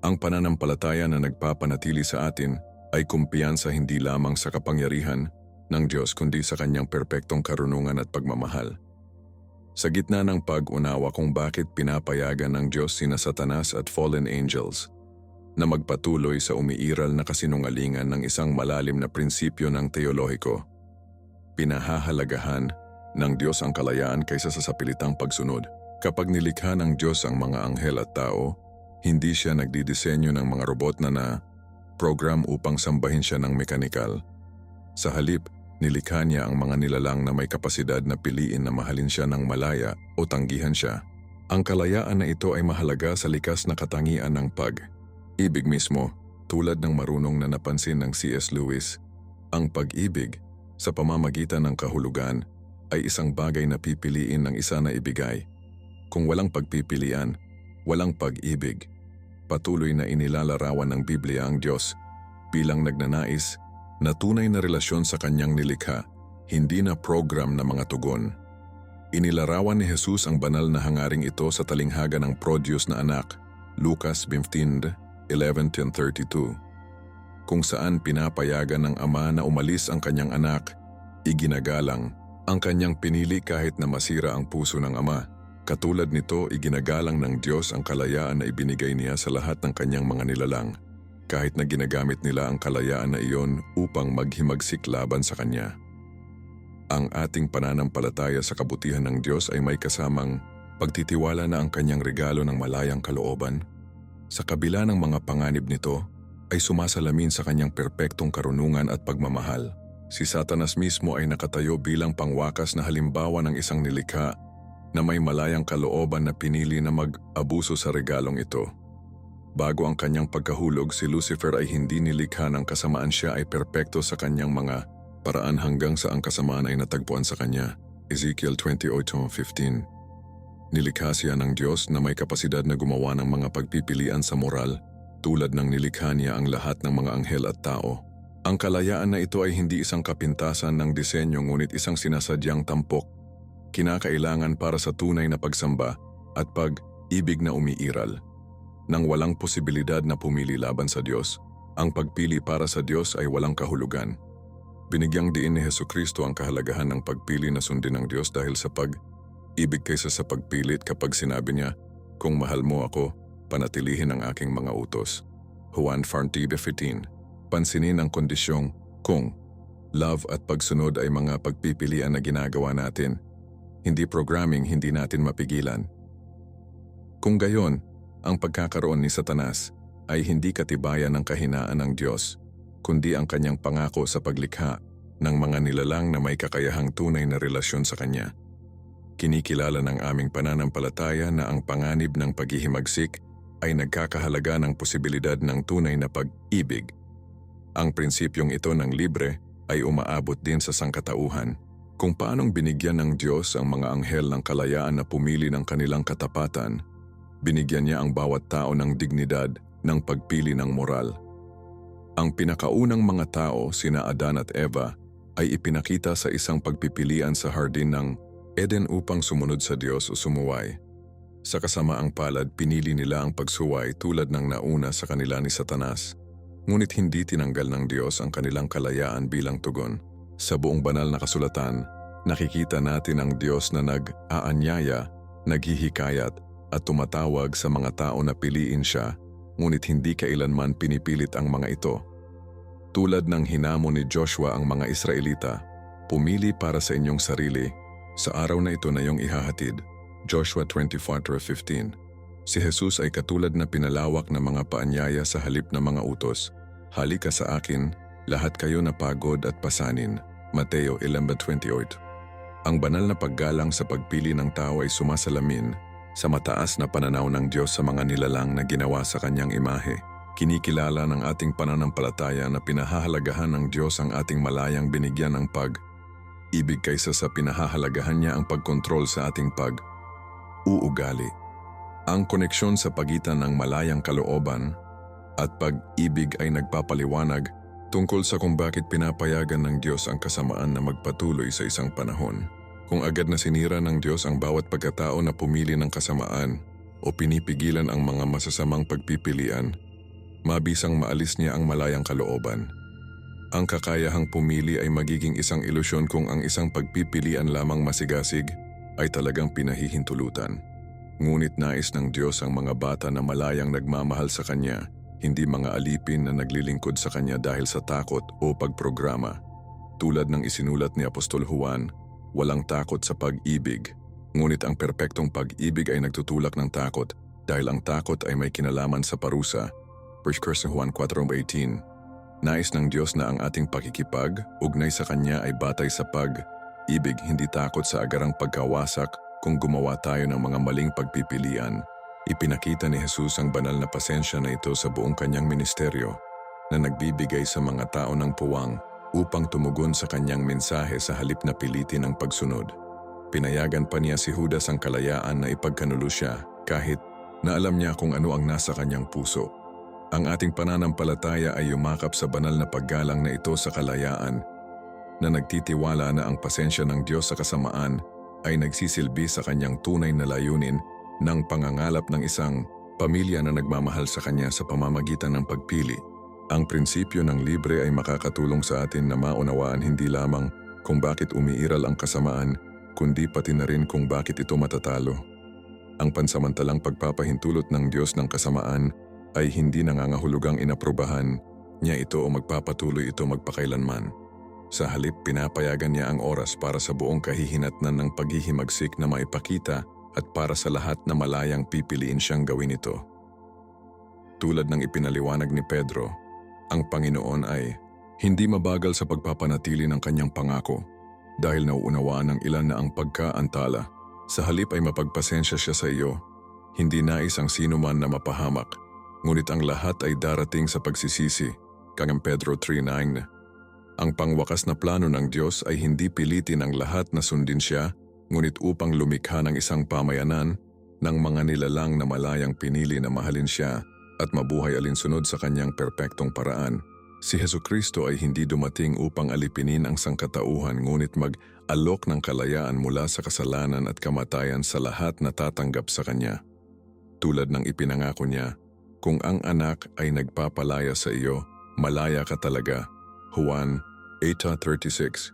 Ang pananampalataya na nagpapanatili sa atin ay kumpiyansa hindi lamang sa kapangyarihan ng Diyos kundi sa kanyang perpektong karunungan at pagmamahal. Sa gitna ng pag-unawa kung bakit pinapayagan ng Diyos sina Satanas at fallen angels na magpatuloy sa umiiral na kasinungalingan ng isang malalim na prinsipyo ng teolohiko, pinahahalagahan ng Diyos ang kalayaan kaysa sa sapilitang pagsunod. Kapag nilikha ng Diyos ang mga anghel at tao, hindi siya nagdidisenyo ng mga robot na program upang sambahin siya ng mekanikal. Sa halip, nilikha niya ang mga nilalang na may kapasidad na piliin na mahalin siya ng malaya o tanggihan siya. Ang kalayaan na ito ay mahalaga sa likas na katangian ng pag-ibig mismo, tulad ng marunong na napansin ng C.S. Lewis. Ang pag-ibig sa pamamagitan ng kahulugan ay isang bagay na pipiliin ng isa na ibigay. Kung walang pagpipilian, walang pag-ibig. Patuloy na inilalarawan ng Biblia ang Diyos bilang nagnanais na tunay na relasyon sa kanyang nilikha, hindi na program na mga tugon. Inilarawan ni Jesus ang banal na hangaring ito sa talinghaga ng Prodius na anak, Lucas 15:11-32, kung saan pinapayagan ng ama na umalis ang kanyang anak, iginagalang ang kanyang pinili kahit na masira ang puso ng ama. Katulad nito, iginagalang ng Diyos ang kalayaan na ibinigay niya sa lahat ng kanyang mga nilalang, kahit na ginagamit nila ang kalayaan na iyon upang maghimagsik laban sa kanya. Ang ating pananampalataya sa kabutihan ng Diyos ay may kasamang pagtitiwala na ang kanyang regalo ng malayang kalooban, sa kabila ng mga panganib nito, ay sumasalamin sa kanyang perpektong karunungan at pagmamahal. Si Satanas mismo ay nakatayo bilang pangwakas na halimbawa ng isang nilikha na may malayang kalooban na pinili na mag-abuso sa regalong ito. Bago ang kanyang pagkahulog, si Lucifer ay hindi nilikha ng kasamaan. Siya ay perpekto sa kanyang mga paraan hanggang sa ang kasamaan ay natagpuan sa kanya. Ezekiel 28:15. Nilikha siya ng Diyos na may kapasidad na gumawa ng mga pagpipilian sa moral, tulad ng nilikha niya ang lahat ng mga anghel at tao. Ang kalayaan na ito ay hindi isang kapintasan ng disenyo ngunit isang sinasadyang tampok, kinakailangan para sa tunay na pagsamba at pag-ibig na umiiral. Nang walang posibilidad na pumili laban sa Diyos, ang pagpili para sa Diyos ay walang kahulugan. Binigyang diin ni Hesukristo ang kahalagahan ng pagpili na sundin ng Diyos dahil sa pag-ibig kaysa sa pagpilit kapag sinabi niya, "Kung mahal mo ako, panatilihin ang aking mga utos." Juan 4:15. Pansinin ang kondisyong kung love at pagsunod ay mga pagpipilian na ginagawa natin. Hindi programming, hindi natin mapigilan. Kung gayon, ang pagkakaroon ni Satanas ay hindi katibayan ng kahinaan ng Diyos, kundi ang kanyang pangako sa paglikha ng mga nilalang na may kakayahang tunay na relasyon sa kanya. Kinikilala ng aming pananampalataya na ang panganib ng paghihimagsik ay nagkakahalaga ng posibilidad ng tunay na pag-ibig. Ang prinsipyong ito ng libre ay umaabot din sa sangkatauhan. Kung paanong binigyan ng Diyos ang mga anghel ng kalayaan na pumili ng kanilang katapatan, binigyan niya ang bawat tao ng dignidad ng pagpili ng moral. Ang pinakaunang mga tao, sina Adan at Eva, ay ipinakita sa isang pagpipilian sa hardin ng Eden upang sumunod sa Diyos o sumuway. Sa kasamaang palad, pinili nila ang pagsuway tulad ng nauna sa kanila ni Satanas. Ngunit hindi tinanggal ng Diyos ang kanilang kalayaan bilang tugon. Sa buong banal na kasulatan, nakikita natin ang Diyos na nag-aanyaya, naghihikayat at tumatawag sa mga tao na piliin siya, ngunit hindi kailanman pinipilit ang mga ito. Tulad ng hinamon ni Joshua ang mga Israelita, "Pumili para sa inyong sarili, sa araw na ito na iyong ihahatid, Joshua 24:15. Si Jesus ay katulad na pinalawak na mga paanyaya sa halip na mga utos. Halika sa akin, lahat kayo na pagod at pasanin. Mateo 11:28. Ang banal na paggalang sa pagpili ng tao ay sumasalamin sa mataas na pananaw ng Diyos sa mga nilalang na ginawa sa kanyang imahe. Kinikilala ng ating pananampalataya na pinahahalagahan ng Diyos ang ating malayang binigyan ng pag-ibig kaysa sa pinahahalagahan niya ang pagkontrol sa ating pag-uugali. Ang koneksyon sa pagitan ng malayang kalooban at pag-ibig ay nagpapaliwanag tungkol sa kung bakit pinapayagan ng Diyos ang kasamaan na magpatuloy sa isang panahon. Kung agad na sinira ng Diyos ang bawat pagkatao na pumili ng kasamaan o pinipigilan ang mga masasamang pagpipilian, mabisang maalis niya ang malayang kalooban. Ang kakayahang pumili ay magiging isang ilusyon kung ang isang pagpipilian lamang masigasig ay talagang pinahihintulutan. Ngunit nais ng Diyos ang mga bata na malayang nagmamahal sa Kanya, hindi mga alipin na naglilingkod sa Kanya dahil sa takot o pagprograma. Tulad ng isinulat ni Apostol Juan, walang takot sa pag-ibig, ngunit ang perpektong pag-ibig ay nagtutulak ng takot dahil ang takot ay may kinalaman sa parusa. 1 Juan 4:18. Nais ng Diyos na ang ating pakikipag-ugnay sa Kanya ay batay sa pag-ibig, hindi takot sa agarang pagkawasak kung gumawa tayo ng mga maling pagpipilian. Ipinakita ni Jesus ang banal na pasensya na ito sa buong Kanyang ministeryo na nagbibigay sa mga tao ng puwang upang tumugon sa Kanyang mensahe sa halip na pilitin ang pagsunod. Pinayagan pa niya si Judas ang kalayaan na ipagkanulo siya kahit na alam niya kung ano ang nasa kanyang puso. Ang ating pananampalataya ay yumakap sa banal na paggalang na ito sa kalayaan na nagtitiwala na ang pasensya ng Diyos sa kasamaan ay nagsisilbi sa Kanyang tunay na layunin ng pangangalap ng isang pamilya na nagmamahal sa Kanya sa pamamagitan ng pagpili. Ang prinsipyo ng libre ay makakatulong sa atin na maunawaan hindi lamang kung bakit umiiral ang kasamaan, kundi pati na rin kung bakit ito matatalo. Ang pansamantalang pagpapahintulot ng Diyos ng kasamaan ay hindi nangangahulugang inaprobahan niya ito o magpapatuloy ito magpakailanman. Sa halip, pinapayagan niya ang oras para sa buong kahihinatnan ng paghihimagsik na maipakita at para sa lahat na malayang pipiliin siyang gawin ito. Tulad ng ipinaliwanag ni Pedro, ang Panginoon ay hindi mabagal sa pagpapanatili ng kanyang pangako dahil nauunawaan ng ilan na ang pagkaantala. Sa halip ay mapagpasensya siya sa iyo, hindi nais ang sino man na mapahamak, ngunit ang lahat ay darating sa pagsisisi. Kang Pedro 3:9. Ang pangwakas na plano ng Diyos ay hindi pilitin ang lahat na sundin siya, ngunit upang lumikha ng isang pamayanan ng mga nilalang na malayang pinili na mahalin siya at mabuhay alinsunod sa kanyang perpektong paraan. Si Hesukristo ay hindi dumating upang alipinin ang sangkatauhan ngunit mag-alok ng kalayaan mula sa kasalanan at kamatayan sa lahat na tatanggap sa kanya. Tulad ng ipinangako niya, kung ang anak ay nagpapalaya sa iyo, malaya ka talaga. Juan 8:36.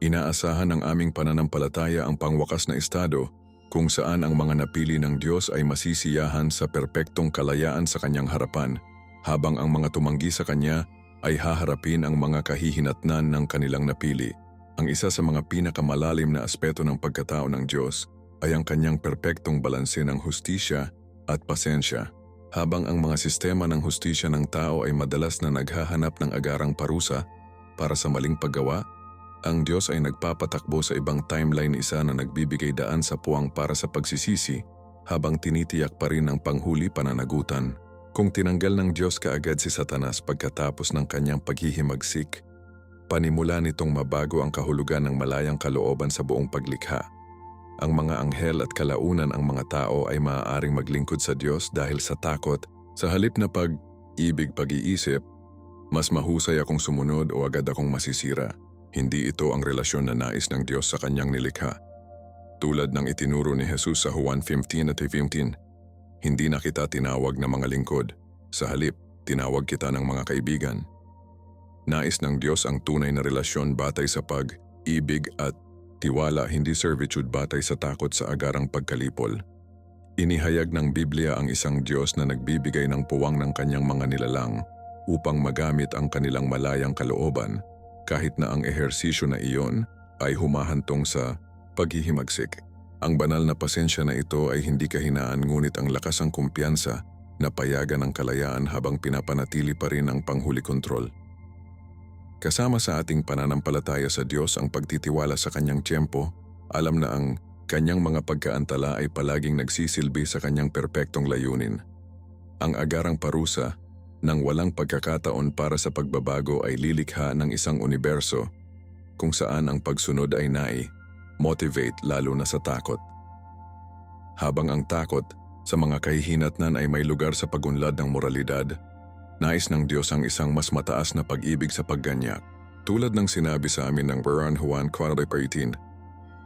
Inaasahan ng aming pananampalataya ang pangwakas na estado kung saan ang mga napili ng Diyos ay masisiyahan sa perpektong kalayaan sa kanyang harapan, habang ang mga tumanggi sa kanya ay haharapin ang mga kahihinatnan ng kanilang napili. Ang isa sa mga pinakamalalim na aspeto ng pagkatao ng Diyos ay ang kanyang perpektong balanse ng hustisya at pasensya. Habang ang mga sistema ng hustisya ng tao ay madalas na naghahanap ng agarang parusa para sa maling paggawa, ang Diyos ay nagpapatakbo sa ibang timeline, isa na nagbibigay daan sa puwang para sa pagsisisi habang tinitiyak pa rin ang panghuli pananagutan. Kung tinanggal ng Diyos kaagad si Satanas pagkatapos ng kanyang paghihimagsik, panimula nitong mabago ang kahulugan ng malayang kalooban sa buong paglikha. Ang mga anghel at kalaunan ang mga tao ay maaaring maglingkod sa Diyos dahil sa takot. Sa halip na pag-ibig pag-iisip, mas mahusay akong sumunod o agad akong masisira. Hindi ito ang relasyon na nais ng Diyos sa kanyang nilikha. Tulad ng itinuro ni Jesus sa Juan 15:15, hindi na kita tinawag na mga lingkod. Sa halip, tinawag kita ng mga kaibigan. Nais ng Diyos ang tunay na relasyon batay sa pag-ibig at tiwala, hindi servitude batay sa takot sa agarang pagkalipol. Inihayag ng Biblia ang isang Diyos na nagbibigay ng puwang ng kanyang mga nilalang upang magamit ang kanilang malayang kalooban kahit na ang ehersisyo na iyon ay humahantong sa paghihimagsik. Ang banal na pasensya na ito ay hindi kahinaan ngunit ang lakas ng kumpiyansa na payagan ng kalayaan habang pinapanatili pa rin ang panghuli kontrol. Kasama sa ating pananampalataya sa Diyos ang pagtitiwala sa Kanyang tiyempo, alam na ang Kanyang mga pagkaantala ay palaging nagsisilbi sa Kanyang perpektong layunin. Ang agarang parusa ng walang pagkakataon para sa pagbabago ay lilikha ng isang universo kung saan ang pagsunod ay motivate lalo na sa takot. Habang ang takot sa mga kahihinatnan ay may lugar sa pagunlad ng moralidad, nais ng Diyos ang isang mas mataas na pag-ibig sa pagganyak. Tulad ng sinabi sa amin ng Juan 4:18,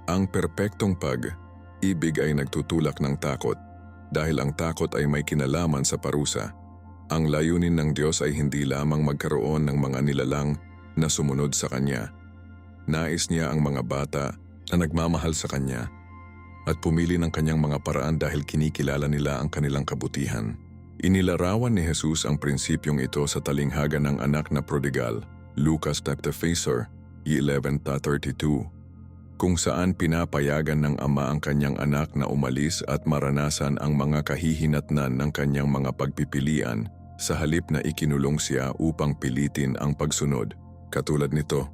ang perpektong pag-ibig ay nagtutulak ng takot dahil ang takot ay may kinalaman sa parusa. Ang layunin ng Diyos ay hindi lamang magkaroon ng mga nilalang na sumunod sa Kanya. Nais Niya ang mga bata na nagmamahal sa Kanya at pumili ng Kanyang mga paraan dahil kinikilala nila ang kanilang kabutihan. Inilarawan ni Jesus ang prinsipyong ito sa talinghaga ng anak na prodigal, Lucas 11:32, kung saan pinapayagan ng ama ang kanyang anak na umalis at maranasan ang mga kahihinatnan ng kanyang mga pagpipilian sa halip na ikinulong siya upang pilitin ang pagsunod. Katulad nito,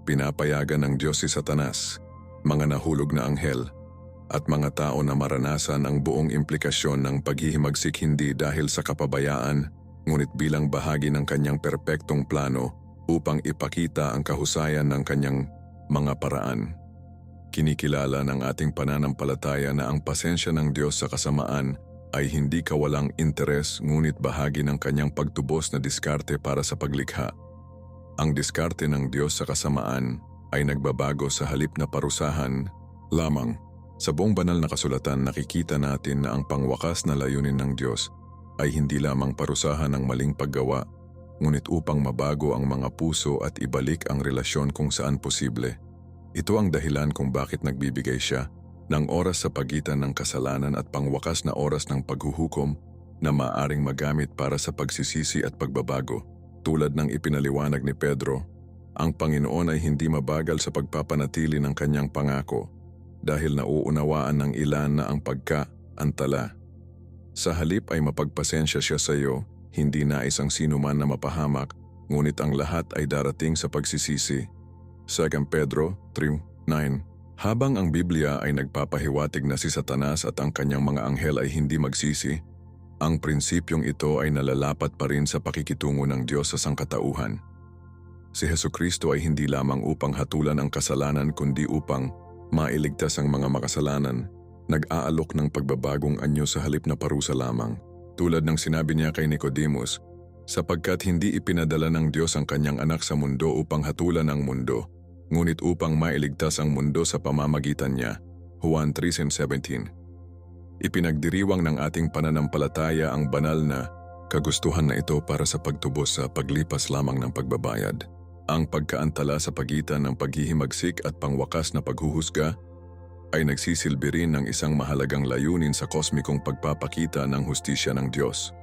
pinapayagan ng Diyos si Satanas, mga nahulog na anghel, at mga tao na maranasan ang buong implikasyon ng paghihimagsik hindi dahil sa kapabayaan, ngunit bilang bahagi ng kanyang perpektong plano upang ipakita ang kahusayan ng kanyang mga paraan. Kinikilala ng ating pananampalataya na ang pasensya ng Diyos sa kasamaan ay hindi kawalang interes ngunit bahagi ng kanyang pagtubos na diskarte para sa paglikha. Ang diskarte ng Diyos sa kasamaan ay nagbabago sa halip na parusahan lamang. Sa buong banal na kasulatan nakikita natin na ang pangwakas na layunin ng Diyos ay hindi lamang parusahan ng maling paggawa, ngunit upang mabago ang mga puso at ibalik ang relasyon kung saan posible. Ito ang dahilan kung bakit nagbibigay siya ng oras sa pagitan ng kasalanan at pangwakas na oras ng paghuhukom na maaaring magamit para sa pagsisisi at pagbabago. Tulad ng ipinaliwanag ni Pedro, ang Panginoon ay hindi mabagal sa pagpapanatili ng kanyang pangako dahil nauunawaan ng ilan na ang pagkaantala. Sa halip ay mapagpasensya siya sa iyo, hindi nais ang sinuman na mapahamak, ngunit ang lahat ay darating sa pagsisisi. 2 Pedro 3:9. Habang ang Biblia ay nagpapahiwatig na si Satanas at ang kanyang mga anghel ay hindi magsisi, ang prinsipyong ito ay nalalapat pa rin sa pakikitungo ng Diyos sa sangkatauhan. Si Hesukristo ay hindi lamang upang hatulan ang kasalanan kundi upang mailigtas ang mga makasalanan, nag-aalok ng pagbabagong anyo sa halip na parusa lamang. Tulad ng sinabi niya kay Nicodemus, sapagkat hindi ipinadala ng Diyos ang kanyang anak sa mundo upang hatulan ang mundo, ngunit upang mailigtas ang mundo sa pamamagitan niya. Juan 3:17. Ipinagdiriwang ng ating pananampalataya ang banal na kagustuhan na ito para sa pagtubos sa paglipas lamang ng pagbabayad. Ang pagkaantala sa pagitan ng paghihimagsik at pangwakas na paghuhusga ay nagsisilbi rin ng isang mahalagang layunin sa kosmikong pagpapakita ng hustisya ng Diyos.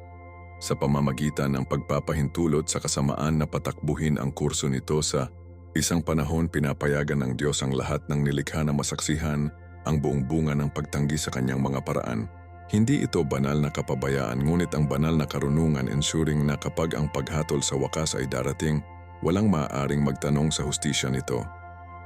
Sa pamamagitan ng pagpapahintulot sa kasamaan na patakbuhin ang kurso nito sa isang panahon, pinapayagan ng Diyos ang lahat ng nilikha na masaksihan ang buong bunga ng pagtanggi sa kanyang mga paraan. Hindi ito banal na kapabayaan ngunit ang banal na karunungan, ensuring na kapag ang paghatol sa wakas ay darating, walang maaaring magtanong sa hustisya nito.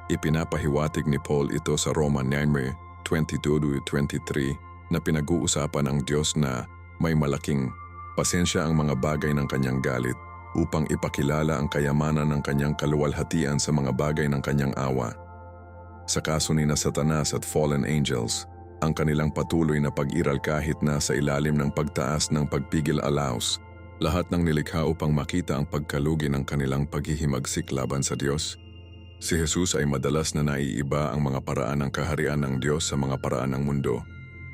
Ipinapahiwatig ni Paul ito sa Roma 9:22-23 na pinag-uusapan ng Diyos na may malaking pasensya ang mga bagay ng kanyang galit upang ipakilala ang kayamanan ng kanyang kaluwalhatian sa mga bagay ng kanyang awa. Sa kaso ni Satanas at fallen angels, ang kanilang patuloy na pag-iral kahit na sa ilalim ng pagtaas ng pagpigil allows, lahat ng nilikha upang makita ang pagkalugi ng kanilang paghihimagsik laban sa Diyos. Si Jesus ay madalas na naiiba ang mga paraan ng kaharian ng Diyos sa mga paraan ng mundo,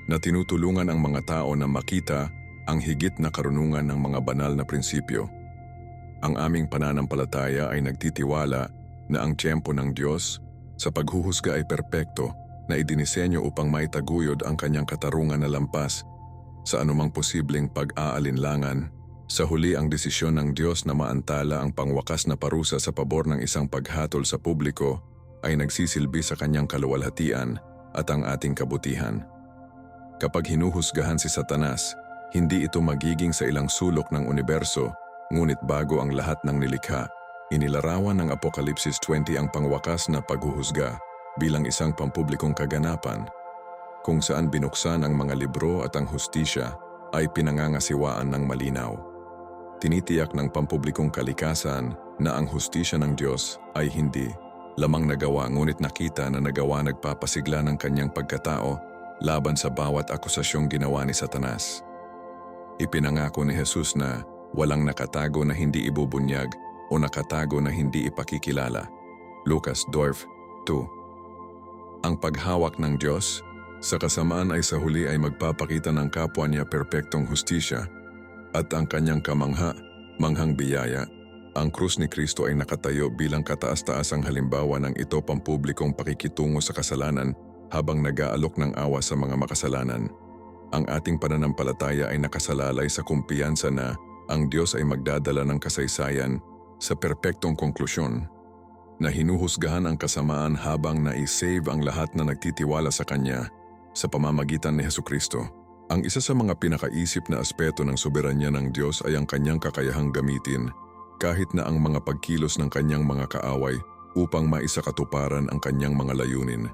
na tinutulungan ang mga tao na makita ang higit na karunungan ng mga banal na prinsipyo. Ang aming pananampalataya ay nagtitiwala na ang tiyempo ng Diyos sa paghuhusga ay perpekto na idinisenyo upang maitaguyod ang kanyang katarungan na lampas sa anumang posibleng pag-aalinlangan. Sa huli, ang desisyon ng Diyos na maantala ang pangwakas na parusa sa pabor ng isang paghatol sa publiko ay nagsisilbi sa kanyang kaluwalhatian at ang ating kabutihan. Kapag hinuhusgahan si Satanas, hindi ito magiging sa ilang sulok ng universo, ngunit bago ang lahat ng nilikha. Inilarawan ng Apokalipsis 20 ang pangwakas na paghuhusga bilang isang pampublikong kaganapan, kung saan binuksan ang mga libro at ang hustisya ay pinangangasiwaan ng malinaw. Tinitiyak ng pampublikong kalikasan na ang hustisya ng Diyos ay hindi lamang nagawa ngunit nakita na nagawa nagpapasigla ng kanyang pagkatao laban sa bawat akusasyong ginawa ni Satanas. Ipinangako ni Jesus na walang nakatago na hindi ibubunyag o nakatago na hindi ipakikilala. Lucas 2. Ang paghawak ng Diyos sa kasamaan ay sa huli ay magpapakita ng kapwa niya perpektong hustisya at ang kanyang manghang biyaya. Ang krus ni Kristo ay nakatayo bilang kataas-taasang halimbawa ng ito pampublikong pakikitungo sa kasalanan habang nag-aalok ng awa sa mga makasalanan. Ang ating pananampalataya ay nakasalalay sa kumpiyansa na ang Diyos ay magdadala ng kasaysayan sa perpektong konklusyon na hinuhusgahan ang kasamaan habang na-save ang lahat na nagtitiwala sa Kanya sa pamamagitan ni Hesukristo. Ang isa sa mga pinakaisip na aspeto ng soberanya ng Diyos ay ang Kanyang kakayahang gamitin kahit na ang mga pagkilos ng Kanyang mga kaaway upang maisakatuparan ang Kanyang mga layunin.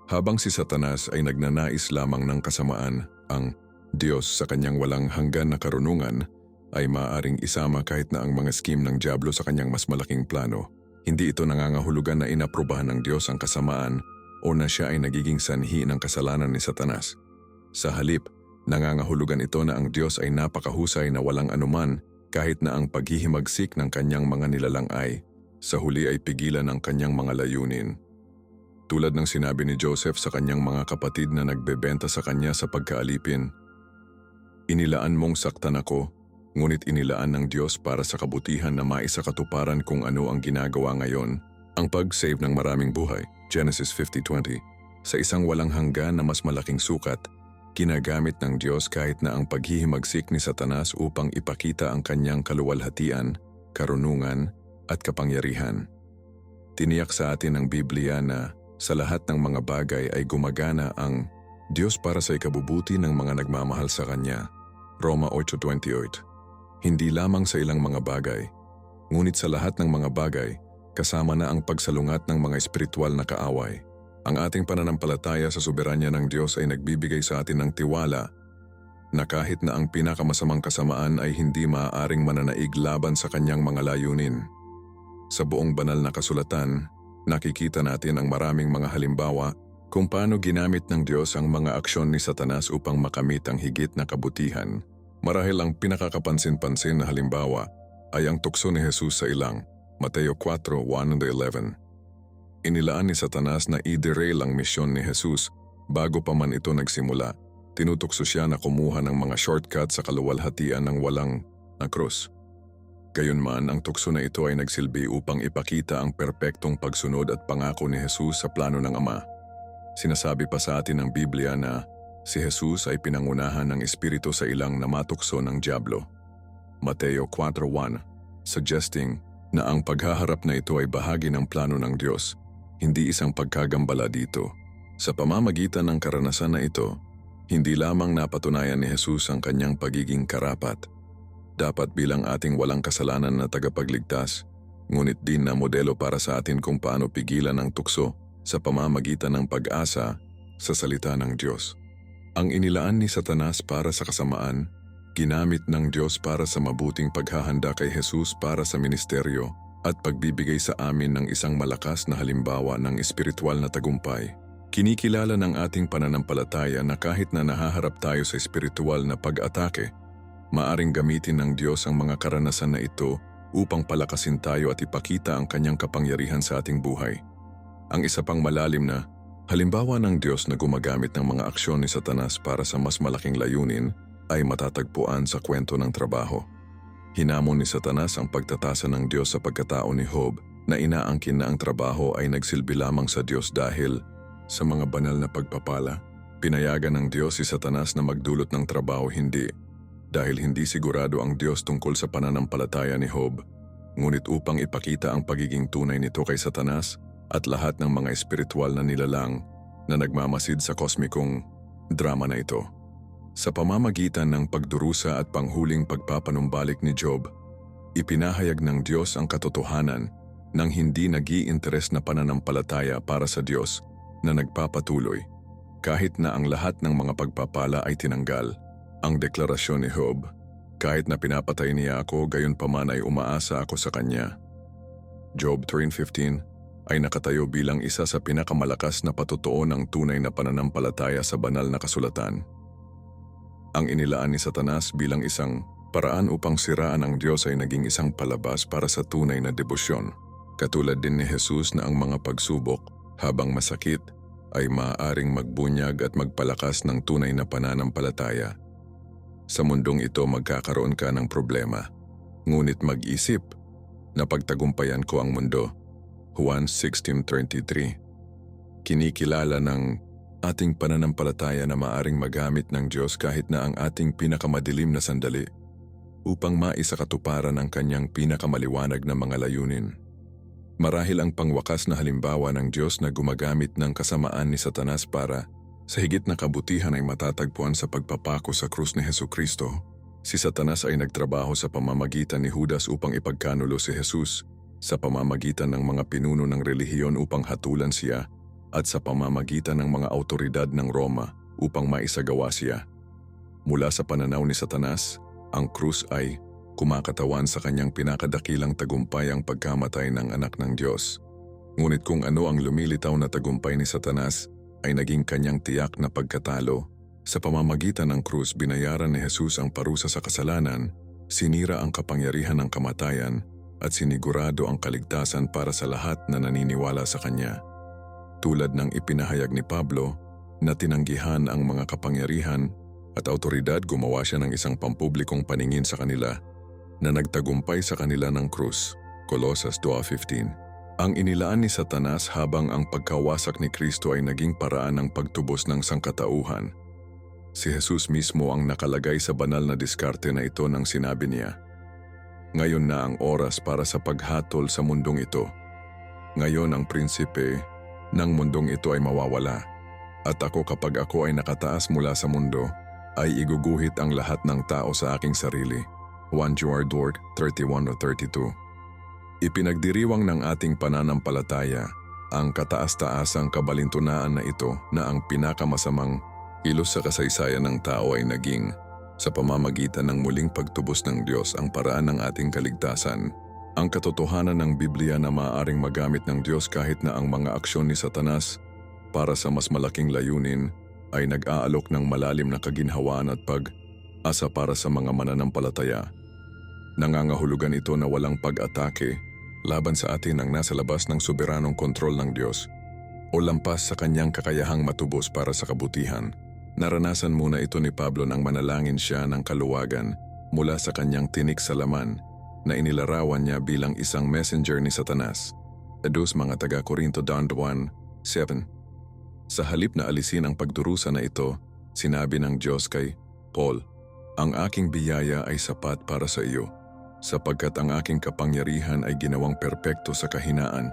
Habang si Satanas ay nagnanais lamang ng kasamaan, ang Diyos sa Kanyang walang hanggan na karunungan ay maaaring isama kahit na ang mga scheme ng Diablo sa kanyang mas malaking plano. Hindi ito nangangahulugan na inaprubahan ng Diyos ang kasamaan o na siya ay nagiging sanhi ng kasalanan ni Satanas. Sa halip, nangangahulugan ito na ang Diyos ay napakahusay na walang anuman kahit na ang paghihimagsik ng kanyang mga nilalang ay, sa huli ay pigilan ang kanyang mga layunin. Tulad ng sinabi ni Joseph sa kanyang mga kapatid na nagbebenta sa kanya sa pagkaalipin, "Inilaan mong saktan ako, ngunit inilaan ng Diyos para sa kabutihan na maisakatuparan kung ano ang ginagawa ngayon, ang pag-save ng maraming buhay." Genesis 50:20. Sa isang walang hanggan na mas malaking sukat, ginagamit ng Diyos kahit na ang paghihimagsik ni Satanas upang ipakita ang kanyang kaluwalhatian, karunungan at kapangyarihan. Tiniyak sa atin ng Biblia na sa lahat ng mga bagay ay gumagana ang Diyos para sa ikabubuti ng mga nagmamahal sa Kanya. Roma 8:28. Hindi lamang sa ilang mga bagay, ngunit sa lahat ng mga bagay, kasama na ang pagsalungat ng mga espiritual na kaaway. Ang ating pananampalataya sa soberanya ng Diyos ay nagbibigay sa atin ng tiwala na kahit na ang pinakamasamang kasamaan ay hindi maaaring mananaig laban sa kanyang mga layunin. Sa buong banal na kasulatan, nakikita natin ang maraming mga halimbawa kung paano ginamit ng Diyos ang mga aksyon ni Satanas upang makamit ang higit na kabutihan. Marahil ang pinakakapansin-pansin na halimbawa ay ang tukso ni Jesus sa ilang, Mateo 4:1-11. Inilaan ni Satanas na i-derail ang misyon ni Jesus bago pa man ito nagsimula. Tinutukso siya na kumuha ng mga shortcut sa kaluwalhatian ng walang na krus. Gayunman, ang tukso na ito ay nagsilbi upang ipakita ang perpektong pagsunod at pangako ni Jesus sa plano ng Ama. Sinasabi pa sa atin ng Biblia na si Jesus ay pinangunahan ng Espiritu sa ilang namatukso ng Diablo. Mateo 4:1, suggesting na ang paghaharap na ito ay bahagi ng plano ng Diyos, hindi isang pagkagambala dito. Sa pamamagitan ng karanasan na ito, hindi lamang napatunayan ni Jesus ang kanyang pagiging karapat, dapat bilang ating walang kasalanan na tagapagligtas, ngunit din na modelo para sa atin kung paano pigilan ang tukso sa pamamagitan ng pag-asa sa salita ng Diyos. Ang inilaan ni Satanas para sa kasamaan, ginamit ng Diyos para sa mabuting paghahanda kay Jesus para sa ministeryo at pagbibigay sa amin ng isang malakas na halimbawa ng espiritual na tagumpay. Kinikilala ng ating pananampalataya na kahit na nahaharap tayo sa espiritual na pag-atake, maaring gamitin ng Diyos ang mga karanasan na ito upang palakasin tayo at ipakita ang kanyang kapangyarihan sa ating buhay. Ang isa pang malalim na halimbawa ng Diyos na gumagamit ng mga aksyon ni Satanas para sa mas malaking layunin ay matatagpuan sa kwento ng trabaho. Hinamon ni Satanas ang pagtatasa ng Diyos sa pagkatao ni Job na inaangkin na ang trabaho ay nagsilbi lamang sa Diyos dahil sa mga banal na pagpapala. Pinayagan ng Diyos si Satanas na magdulot ng trabaho dahil hindi sigurado ang Diyos tungkol sa pananampalataya ni Job. Ngunit upang ipakita ang pagiging tunay nito kay Satanas at lahat ng mga espiritual na nilalang, na nagmamasid sa kosmikong drama na ito. Sa pamamagitan ng pagdurusa at panghuling pagpapanumbalik ni Job, ipinahayag ng Diyos ang katotohanan ng hindi nag-iinteres na pananampalataya para sa Diyos na nagpapatuloy kahit na ang lahat ng mga pagpapala ay tinanggal. Ang deklarasyon ni Job, kahit na pinapatay niya ako, gayon pa man ay umaasa ako sa Kanya. Job 3:15 ay nakatayo bilang isa sa pinakamalakas na patutuo ng tunay na pananampalataya sa banal na kasulatan. Ang inilaan ni Satanas bilang isang paraan upang siraan ang Diyos ay naging isang palabas para sa tunay na debosyon. Katulad din ni Jesus na ang mga pagsubok, habang masakit, ay maaaring magbunyag at magpalakas ng tunay na pananampalataya. Sa mundong ito magkakaroon ka ng problema, ngunit mag-isip na pagtagumpayan ko ang mundo. Juan 16:33. Kinikilala ng ating pananampalataya na maaring magamit ng Diyos kahit na ang ating pinakamadilim na sandali upang maisakatuparan ang Kanyang pinakamaliwanag na mga layunin. Marahil ang pangwakas na halimbawa ng Diyos na gumagamit ng kasamaan ni Satanas para sa higit na kabutihan ay matatagpuan sa pagpapako sa krus ni Hesukristo. Si Satanas ay nagtrabaho sa pamamagitan ni Judas upang ipagkanulo si Jesus, sa pamamagitan ng mga pinuno ng relihiyon upang hatulan siya, at sa pamamagitan ng mga awtoridad ng Roma upang maisagawa siya. Mula sa pananaw ni Satanas, ang krus ay kumakatawan sa kanyang pinakadakilang tagumpay, ang pagkamatay ng anak ng Diyos. Ngunit kung ano ang lumilitaw na tagumpay ni Satanas ay naging kanyang tiyak na pagkatalo. Sa pamamagitan ng krus, binayaran ni Jesus ang parusa sa kasalanan, sinira ang kapangyarihan ng kamatayan, at sinigurado ang kaligtasan para sa lahat na naniniwala sa Kanya. Tulad ng ipinahayag ni Pablo na tinanggihan ang mga kapangyarihan at awtoridad, gumawa siya ng isang pampublikong paningin sa kanila na nagtagumpay sa kanila ng krus. Colosas 2:15. Ang inilaan ni Satanas habang ang pagkawasak ni Kristo ay naging paraan ng pagtubos ng sangkatauhan. Si Jesus mismo ang nakalagay sa banal na diskarte na ito nang sinabi niya, "Ngayon na ang oras para sa paghatol sa mundong ito. Ngayon ang prinsipe ng mundong ito ay mawawala, at ako, kapag ako ay nakataas mula sa mundo, ay iguguhit ang lahat ng tao sa aking sarili." 1 John 31:32. Ipinagdiriwang ng ating pananampalataya ang kataas-taasang kabalintunaan na ito na ang pinakamasamang kilos sa kasaysayan ng tao ay naging sa pamamagitan ng muling pagtubos ng Diyos ang paraan ng ating kaligtasan. Ang katotohanan ng Biblia na maaaring magamit ng Diyos kahit na ang mga aksyon ni Satanas para sa mas malaking layunin ay nag-aalok ng malalim na kaginhawaan at pag-asa para sa mga mananampalataya. Nangangahulugan ito na walang pag-atake laban sa atin ang nasa labas ng soberanong kontrol ng Diyos o lampas sa Kanyang kakayahang matubos para sa kabutihan. Naranasan muna ito ni Pablo nang manalangin siya ng kaluwagan mula sa kanyang tinik sa laman na inilarawan niya bilang isang messenger ni Satanas. Adus mga taga-Korinto 1:7. Sa halip na alisin ang pagdurusa na ito, sinabi ng Diyos kay Paul, "Ang aking biyaya ay sapat para sa iyo, sapagkat ang aking kapangyarihan ay ginawang perpekto sa kahinaan."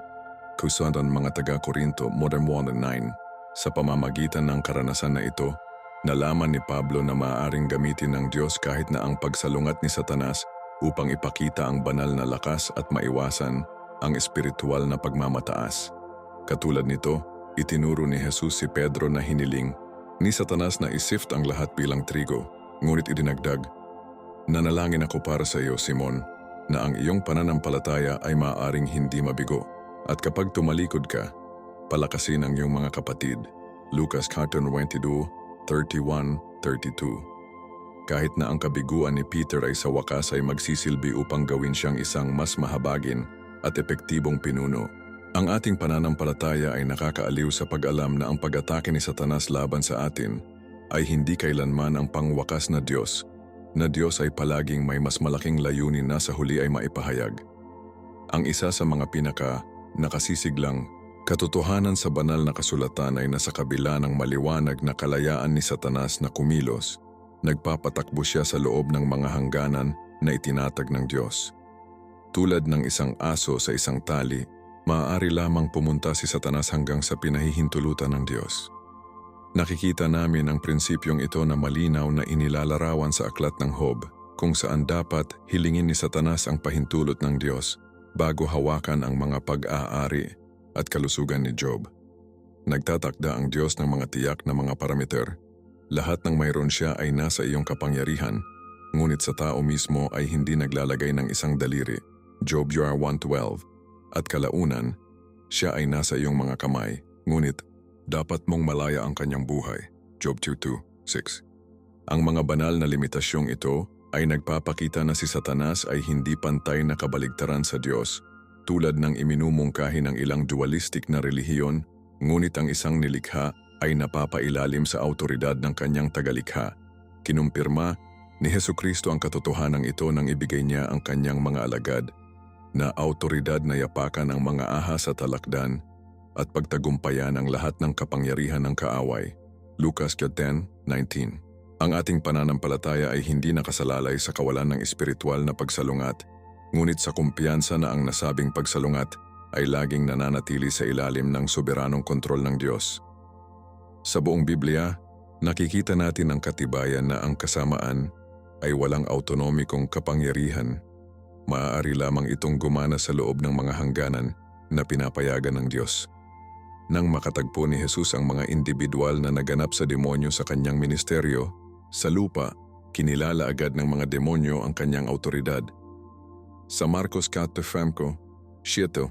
Kusandan mga taga-Korinto 1:9. Sa pamamagitan ng karanasan na ito, nalaman ni Pablo na maaaring gamitin ng Diyos kahit na ang pagsalungat ni Satanas upang ipakita ang banal na lakas at maiwasan ang espiritual na pagmamataas. Katulad nito, itinuro ni Jesus si Pedro na hiniling ni Satanas na isift ang lahat bilang trigo, ngunit idinagdag, "Nanalangin ako para sa iyo, Simon, na ang iyong pananampalataya ay maaaring hindi mabigo, at kapag tumalikod ka, palakasin ang iyong mga kapatid." Lucas 22:31-32. Kahit na ang kabiguan ni Peter ay sa wakas ay magsisilbi upang gawin siyang isang mas mahabagin at epektibong pinuno, ang ating pananampalataya ay nakakaaliw sa pag-alam na ang pag-atake ni Satanas laban sa atin ay hindi kailanman ang pangwakas na Diyos ay palaging may mas malaking layunin na sa huli ay maipahayag. Ang isa sa mga nakasisiglang katotohanan sa banal na kasulatan ay nasa kabila ng maliwanag na kalayaan ni Satanas na kumilos, nagpapatakbo siya sa loob ng mga hangganan na itinatag ng Diyos. Tulad ng isang aso sa isang tali, maaari lamang pumunta si Satanas hanggang sa pinahihintulutan ng Diyos. Nakikita namin ang prinsipyong ito na malinaw na inilalarawan sa aklat ng Job, kung saan dapat hilingin ni Satanas ang pahintulot ng Diyos bago hawakan ang mga pag-aari at kalusugan ni Job. Nagtatakda ang Diyos ng mga tiyak na mga parameter. Lahat ng mayroon siya ay nasa iyong kapangyarihan, ngunit sa tao mismo ay hindi naglalagay ng isang daliri. Job 1:12. At kalaunan, siya ay nasa iyong mga kamay, ngunit dapat mong malaya ang kanyang buhay. Job 2:6. Ang mga banal na limitasyong ito ay nagpapakita na si Satanas ay hindi pantay na kabaligtaran sa Diyos, tulad ng iminumungkahi ng ilang dualistic na relihiyon, ngunit ang isang nilikha ay napapailalim sa autoridad ng kanyang tagalikha. Kinumpirma ni Hesukristo ang katotohanan ito nang ibigay niya ang kanyang mga alagad, na autoridad na yapakan ang mga ahas at talakdan at pagtagumpayan ang lahat ng kapangyarihan ng kaaway. Lucas 10:19. Ang ating pananampalataya ay hindi nakasalalay sa kawalan ng espiritual na pagsalungat, ngunit sa kumpiyansa na ang nasabing pagsalungat ay laging nananatili sa ilalim ng soberanong kontrol ng Diyos. Sa buong Biblia, nakikita natin ang katibayan na ang kasamaan ay walang autonomikong kapangyarihan. Maaari lamang itong gumana sa loob ng mga hangganan na pinapayagan ng Diyos. Nang makatagpo ni Jesus ang mga individual na naganap sa demonyo sa kanyang ministeryo, sa lupa, kinilala agad ng mga demonyo ang kanyang autoridad. Sa Marcos 4:7,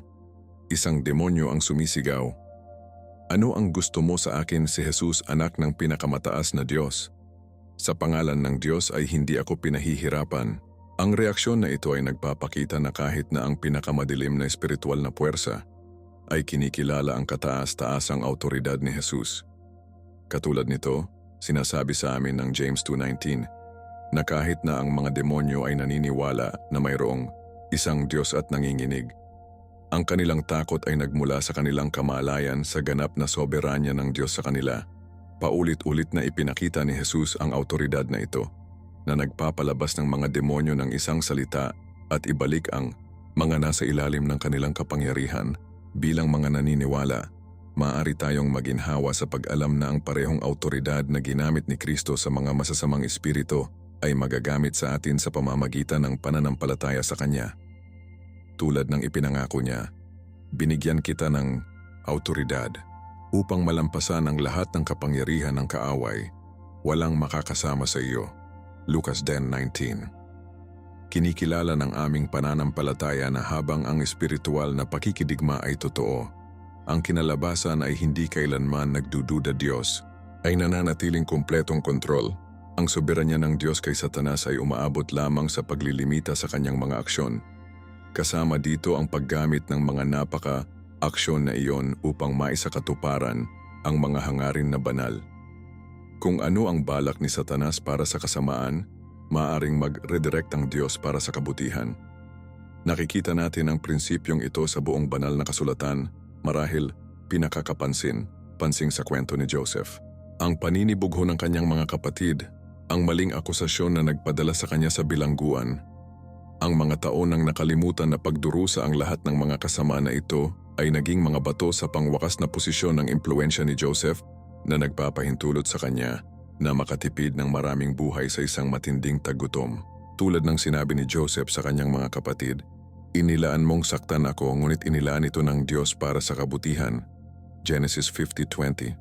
isang demonyo ang sumisigaw, "Ano ang gusto mo sa akin, si Jesus, anak ng pinakamataas na Diyos? Sa pangalan ng Diyos ay hindi ako pinahihirapan." Ang reaksyon na ito ay nagpapakita na kahit na ang pinakamadilim na espiritual na puwersa ay kinikilala ang kataas-taasang autoridad ni Jesus. Katulad nito, sinasabi sa amin ng James 2:19 na kahit na ang mga demonyo ay naniniwala na mayroong isang Diyos at nanginginig, ang kanilang takot ay nagmula sa kanilang kamalayan sa ganap na soberanya ng Diyos sa kanila. Paulit-ulit na ipinakita ni Jesus ang autoridad na ito, na nagpapalabas ng mga demonyo ng isang salita at ibalik ang mga nasa ilalim ng kanilang kapangyarihan. Bilang mga naniniwala, maaari tayong maginhawa sa pag-alam na ang parehong autoridad na ginamit ni Kristo sa mga masasamang espiritu ay magagamit sa atin sa pamamagitan ng pananampalataya sa Kanya. Tulad ng ipinangako niya, binigyan kita ng autoridad upang malampasan ang lahat ng kapangyarihan ng kaaway. Walang makakasama sa iyo. Lucas 10:19. Kinikilala ng aming pananampalataya na habang ang espiritual na pakikidigma ay totoo, ang kinalabasan ay hindi kailanman nagdududa Diyos, ay nananatiling kumpletong kontrol. Ang soberanya ng Diyos kay Satanas ay umaabot lamang sa paglilimita sa kanyang mga aksyon. Kasama dito ang paggamit ng mga napaka-aksyon na iyon upang maisakatuparan ang mga hangarin na banal. Kung ano ang balak ni Satanas para sa kasamaan, maaaring mag-redirect ang Diyos para sa kabutihan. Nakikita natin ang prinsipyong ito sa buong banal na kasulatan, marahil pansing sa kwento ni Joseph. Ang paninibugho ng kanyang mga kapatid, ang maling akusasyon na nagpadala sa kanya sa bilangguan, ang mga taon ng nakalimutan na pagdurusa ang lahat ng mga kasamaan na ito ay naging mga bato sa pangwakas na posisyon ng impluensya ni Joseph na nagpapahintulot sa kanya na makatipid ng maraming buhay sa isang matinding tagutom. Tulad ng sinabi ni Joseph sa kanyang mga kapatid, "Inilaan mong saktan ako, ngunit inilaan ito ng Diyos para sa kabutihan." Genesis 50:20.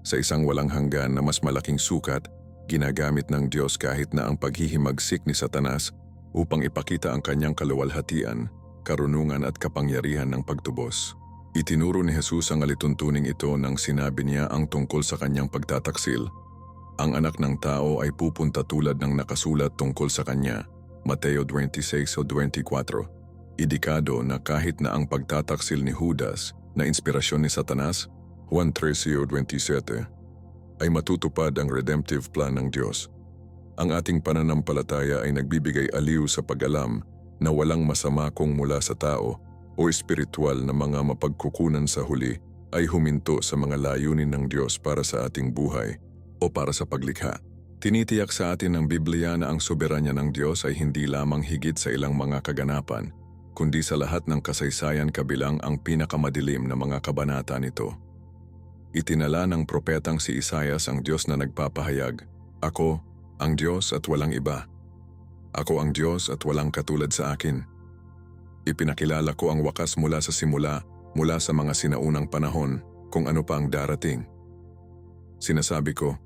Sa isang walang hanggan na mas malaking sukat, ginagamit ng Diyos kahit na ang paghihimagsik ni Satanas upang ipakita ang kanyang kaluwalhatian, karunungan at kapangyarihan ng pagtubos. Itinuro ni Jesus ang alituntuning ito nang sinabi niya ang tungkol sa kanyang pagtataksil. Ang anak ng tao ay pupunta tulad ng nakasulat tungkol sa kanya, Mateo 26:24. Idikado na kahit na ang pagtataksil ni Judas na inspirasyon ni Satanas, Juan 13:27, ay matutupad ang redemptive plan ng Diyos. Ang ating pananampalataya ay nagbibigay aliw sa pag-alam na walang masama kung mula sa tao o espiritual na mga mapagkukunan sa huli ay huminto sa mga layunin ng Diyos para sa ating buhay o para sa paglikha. Tinitiyak sa atin ng Biblia na ang soberanya ng Diyos ay hindi lamang higit sa ilang mga kaganapan, kundi sa lahat ng kasaysayan kabilang ang pinakamadilim na mga kabanata nito. Itinala ng propetang si Isaias ang Diyos na nagpapahayag, "Ako, ang Diyos at walang iba. Ako ang Diyos at walang katulad sa akin. Ipinakilala ko ang wakas mula sa simula, mula sa mga sinaunang panahon, kung ano pa ang darating. Sinasabi ko,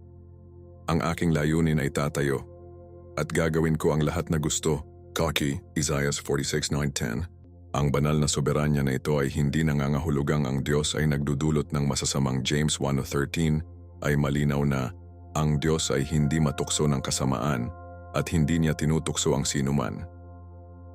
ang aking layunin ay tatayo, at gagawin ko ang lahat na gusto." Kaki, Isaiah 46:9-10. Ang banal na soberanya na ito ay hindi nangangahulugang ang Diyos ay nagdudulot ng masasamang. James 1:13 ay malinaw na ang Diyos ay hindi matukso ng kasamaan at hindi niya tinutukso ang sinuman.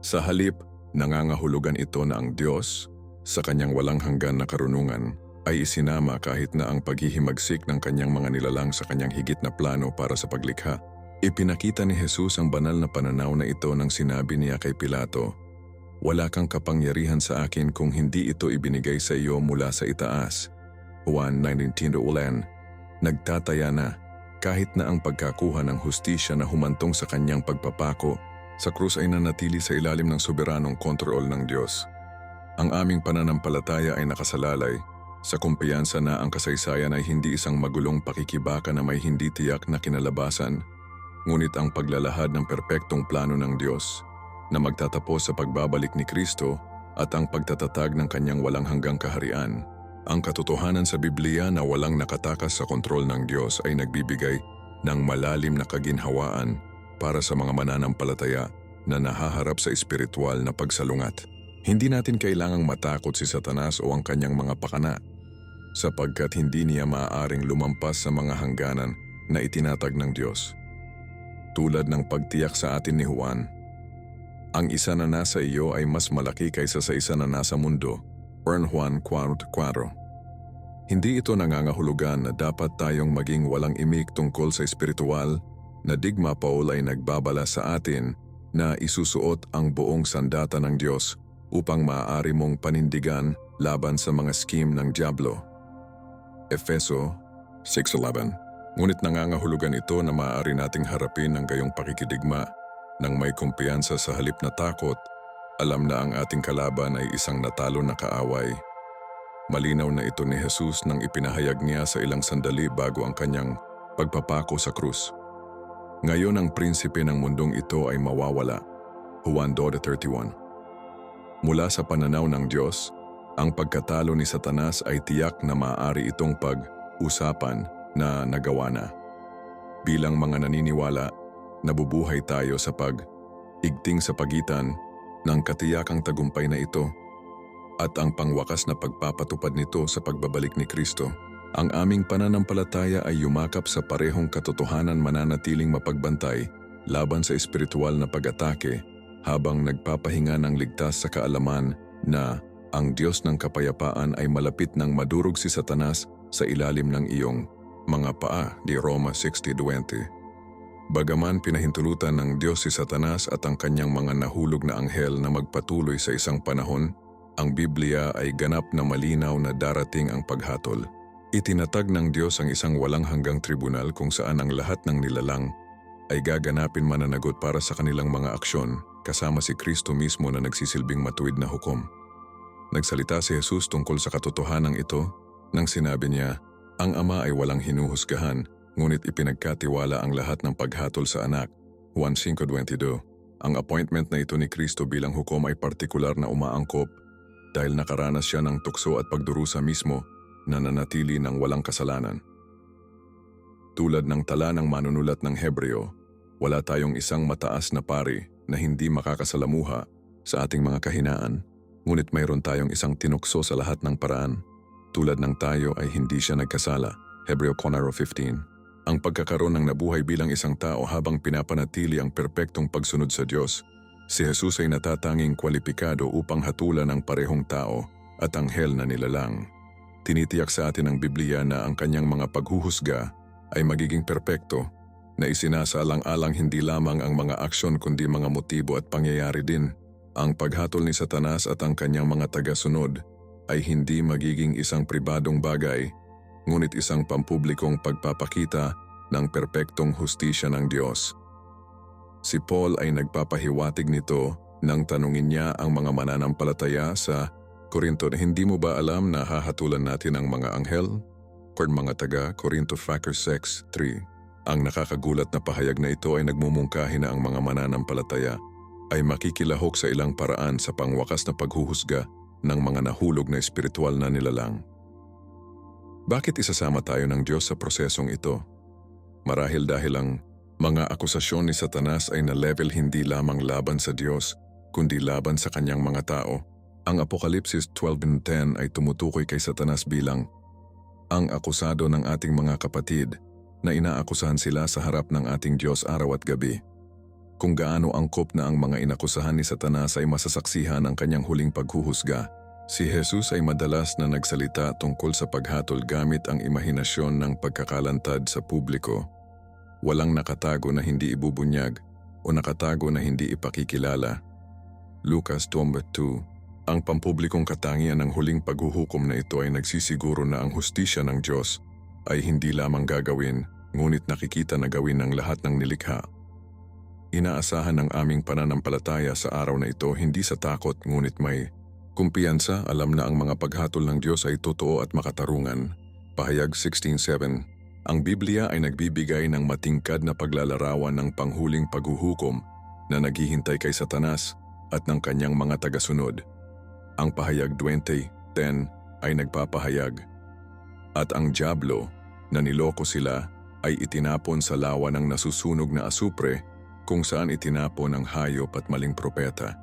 Sa halip, nangangahulugan ito na ang Diyos, sa kanyang walang hanggan na karunungan, ay isinama kahit na ang paghihimagsik ng kanyang mga nilalang sa kanyang higit na plano para sa paglikha. Ipinakita ni Jesus ang banal na pananaw na ito nang sinabi niya kay Pilato, "Wala kang kapangyarihan sa akin kung hindi ito ibinigay sa iyo mula sa itaas." Juan 19:11. Nagtataya na, kahit na ang pagkakuha ng hustisya na humantong sa kanyang pagpapako, sa krus ay nanatili sa ilalim ng soberanong kontrol ng Diyos. Ang aming pananampalataya ay nakasalalay sa kumpiyansa na ang kasaysayan ay hindi isang magulong pakikibaka na may hindi tiyak na kinalabasan, ngunit ang paglalahad ng perpektong plano ng Diyos na magtatapos sa pagbabalik ni Kristo at ang pagtatatag ng kanyang walang hanggang kaharian. Ang katotohanan sa Biblia na walang nakatakas sa kontrol ng Diyos ay nagbibigay ng malalim na kaginhawaan para sa mga mananampalataya na nahaharap sa espiritual na pagsalungat. Hindi natin kailangang matakot si Satanas o ang kanyang mga pakana, sapagkat hindi niya maaaring lumampas sa mga hangganan na itinatag ng Diyos. Tulad ng pagtiyak sa atin ni Juan, ang isa na nasa iyo ay mas malaki kaysa sa isa na nasa mundo. Juan 4:4. Hindi ito nangangahulugan na dapat tayong maging walang imik tungkol sa espiritual na digma. Paul ay nagbabala sa atin na isusuot ang buong sandata ng Diyos upang maaari mong panindigan laban sa mga scheme ng diablo. Efeso 6:11. Ngunit nangangahulugan ito na maaari nating harapin ang gayong pakikidigma nang may kumpiyansa sa halip na takot. Alam na ang ating kalaban ay isang natalo na kaaway. Malinaw na ito ni Jesus nang ipinahayag niya sa ilang sandali bago ang kanyang pagpapako sa krus. Ngayon ang prinsipe ng mundong ito ay mawawala. Juan 12:31. Mula sa pananaw ng Diyos, ang pagkatalo ni Satanas ay tiyak na maaari itong pag-usapan na nagawa na. Bilang mga naniniwala, nabubuhay tayo sa pag-igting sa pagitan ng katiyakang tagumpay na ito at ang pangwakas na pagpapatupad nito sa pagbabalik ni Kristo. Ang aming pananampalataya ay yumakap sa parehong katotohanan, mananatiling mapagbantay laban sa espiritual na pag-atake habang nagpapahinga ng ligtas sa kaalaman na ang Diyos ng kapayapaan ay malapit nang madurog si Satanas sa ilalim ng iyong mga paa. Di Roma 60:20. Bagaman pinahintulutan ng Diyos si Satanas at ang kanyang mga nahulog na anghel na magpatuloy sa isang panahon, ang Biblia ay ganap na malinaw na darating ang paghatol. Itinatag ng Diyos ang isang walang hanggang tribunal kung saan ang lahat ng nilalang ay gaganapin mananagot para sa kanilang mga aksyon, kasama si Kristo mismo na nagsisilbing matuwid na hukom. Nagsalita si Jesus tungkol sa katotohanan ito nang sinabi niya, "Ang Ama ay walang hinuhusgahan, ngunit ipinagkatiwala ang lahat ng paghatol sa anak." Juan 5:22. Ang appointment na ito ni Kristo bilang hukom ay partikular na umaangkop dahil nakaranas siya ng tukso at pagdurusa mismo na nanatili ng walang kasalanan. Tulad ng tala ng manunulat ng Hebreo, wala tayong isang mataas na pari na hindi makakasalamuha sa ating mga kahinaan, ngunit mayroon tayong isang tinukso sa lahat ng paraan. Tulad ng tayo ay hindi siya nagkasala. Hebreo 4:15. Ang pagkakaroon ng nabuhay bilang isang tao habang pinapanatili ang perpektong pagsunod sa Diyos, si Jesus ay natatanging kwalipikado upang hatulan ang parehong tao at anghel na nilalang. Tinitiyak sa atin ng Biblia na ang kanyang mga paghuhusga ay magiging perpekto, na isinasalang-alang hindi lamang ang mga aksyon kundi mga motibo at pangyayari din. Ang paghatol ni Satanas at ang kanyang mga tagasunod ay hindi magiging isang pribadong bagay, ngunit isang pampublikong pagpapakita ng perpektong hustisya ng Diyos. Si Paul ay nagpapahiwatig nito nang tanungin niya ang mga mananampalataya sa Korinto na, "Hindi mo ba alam na hahatulan natin ang mga anghel?" Kung mga taga Corinto Factor 6:3, ang nakakagulat na pahayag na ito ay nagmumungkahi na ang mga mananampalataya ay makikilahok sa ilang paraan sa pangwakas na paghuhusga ng mga nahulog na espiritual na nilalang. Bakit isasama tayo ng Diyos sa prosesong ito? Marahil dahil ang mga akusasyon ni Satanas ay na-level hindi lamang laban sa Diyos, kundi laban sa kanyang mga tao. Ang Apokalipsis 12:10 ay tumutukoy kay Satanas bilang ang akusado ng ating mga kapatid na inaakusahan sila sa harap ng ating Diyos araw at gabi. Kung gaano angkop na ang mga inakusahan ni Satanas ay masasaksihan ang kanyang huling paghuhusga, si Jesus ay madalas na nagsalita tungkol sa paghatol gamit ang imahinasyon ng pagkakalantad sa publiko. Walang nakatago na hindi ibubunyag o nakatago na hindi ipakikilala. Lucas 12:2. Ang pampublikong katangian ng huling paghuhukom na ito ay nagsisiguro na ang hustisya ng Diyos ay hindi lamang gagawin, ngunit nakikita na gawin ng lahat ng nilikha. Inaasahan ng aming pananampalataya sa araw na ito hindi sa takot ngunit may kumpiyansa. Alam na ang mga paghatol ng Diyos ay totoo at makatarungan. Pahayag 16:7. Ang Biblia ay nagbibigay ng matingkad na paglalarawan ng panghuling paghuhukom na naghihintay kay Satanas at ng kanyang mga tagasunod. Ang pahayag 20:10 ay nagpapahayag, at ang dyablo na niloko sila ay itinapon sa lawa ng nasusunog na asupre kung saan itinapon ang hayop at maling propeta.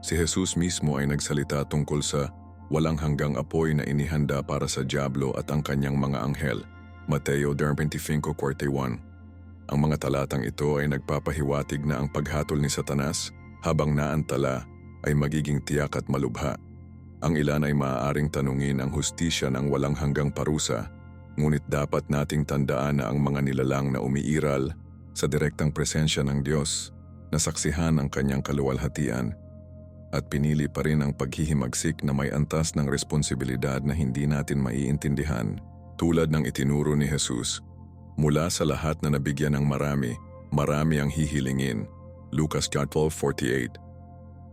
Si Jesus mismo ay nagsalita tungkol sa walang hanggang apoy na inihanda para sa dyablo at ang kanyang mga anghel. Mateo 25:41. Ang mga talatang ito ay nagpapahiwatig na ang paghatol ni Satanas habang naantala ay magiging tiyak at malubha. Ang ilan ay maaaring tanungin ang hustisya ng walang hanggang parusa, ngunit dapat nating tandaan na ang mga nilalang na umiiral sa direktang presensya ng Diyos, nasaksihan ang kanyang kaluwalhatian, at pinili pa rin ang paghihimagsik na may antas ng responsibilidad na hindi natin maiintindihan. Tulad ng itinuro ni Jesus, mula sa lahat na nabigyan ng marami, marami ang hihilingin. Lucas 12:48.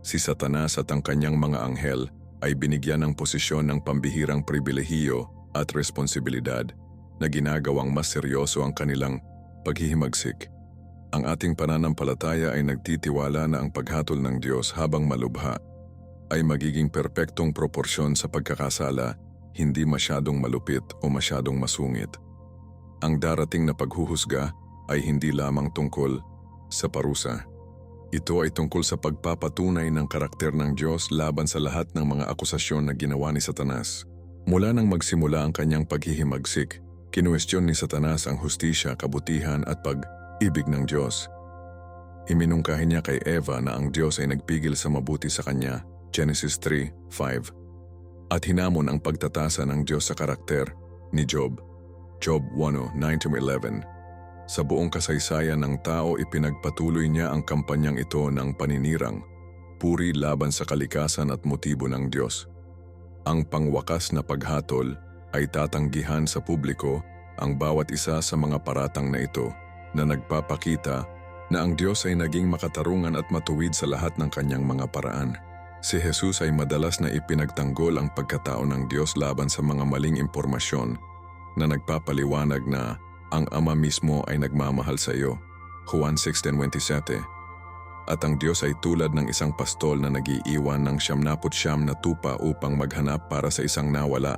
Si Satanas at ang kanyang mga anghel ay binigyan ng posisyon ng pambihirang pribilehiyo at responsibilidad na ginagawang mas seryoso ang kanilang paghihimagsik. Ang ating pananampalataya ay nagtitiwala na ang paghatol ng Diyos habang malubha ay magiging perpektong proporsyon sa pagkakasala, hindi masyadong malupit o masyadong masungit. Ang darating na paghuhusga ay hindi lamang tungkol sa parusa. Ito ay tungkol sa pagpapatunay ng karakter ng Diyos laban sa lahat ng mga akusasyon na ginawa ni Satanas. Mula nang magsimula ang kanyang paghihimagsik, kinuwestiyon ni Satanas ang hustisya, kabutihan at pag-ibig ng Diyos. Iminungkahi niya kay Eva na ang Diyos ay nagpigil sa mabuti sa kanya, Genesis 3:5. At hinamon ang pagtatasa ng Diyos sa karakter ni Job, Job 1:9-11. Sa buong kasaysayan ng tao, ipinagpatuloy niya ang kampanyang ito ng paninirang, puri laban sa kalikasan at motibo ng Diyos. Ang pangwakas na paghatol ay tatanggihan sa publiko ang bawat isa sa mga paratang na ito na nagpapakita na ang Diyos ay naging makatarungan at matuwid sa lahat ng kanyang mga paraan. Si Jesus ay madalas na ipinagtanggol ang pagkatao ng Diyos laban sa mga maling impormasyon na nagpapaliwanag na ang Ama mismo ay nagmamahal sa iyo, Juan 16:27. At ang Diyos ay tulad ng isang pastol na nag-iiwan ng 99 na tupa upang maghanap para sa isang nawala,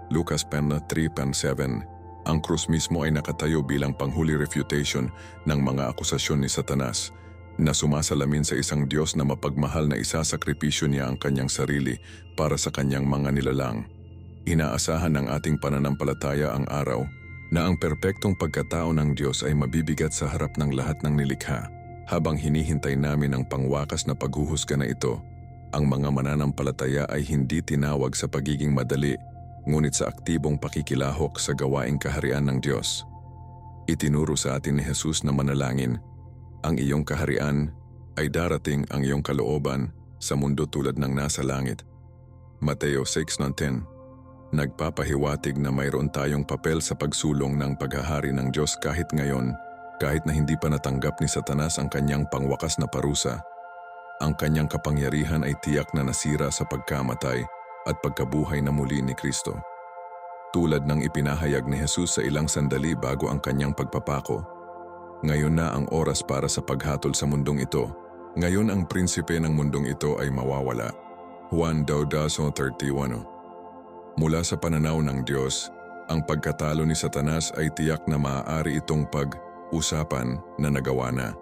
Lucas 3:7. Ang krus mismo ay nakatayo bilang panghuli refutation ng mga akusasyon ni Satanas, na sumasalamin sa isang Diyos na mapagmahal na isasakripisyo niya ang kanyang sarili para sa kanyang mga nilalang. Inaasahan ng ating pananampalataya ang araw na ang perpektong pagkatao ng Diyos ay mabibigat sa harap ng lahat ng nilikha. Habang hinihintay namin ang pangwakas na paghuhusga na ito, ang mga mananampalataya ay hindi tinawag sa pagiging madali, ngunit sa aktibong pakikilahok sa gawaing kaharian ng Diyos. Itinuro sa atin ni Jesus na manalangin, ang iyong kaharian ay darating, ang iyong kalooban sa mundo tulad ng nasa langit. Mateo 6:10. Nagpapahiwatig na mayroon tayong papel sa pagsulong ng paghahari ng Diyos kahit ngayon, kahit na hindi pa natanggap ni Satanas ang kanyang pangwakas na parusa. Ang kanyang kapangyarihan ay tiyak na nasira sa pagkamatay at pagkabuhay na muli ni Kristo. tulad ng ipinahayag ni Jesus sa ilang sandali bago ang kanyang pagpapako. Ngayon na ang oras para sa paghatol sa mundong ito. Ngayon ang prinsipe ng mundong ito ay mawawala. Juan 12:31. Mula sa pananaw ng Diyos, ang pagkatalo ni Satanas ay tiyak na maaari itong pag-usapan na nagawa na.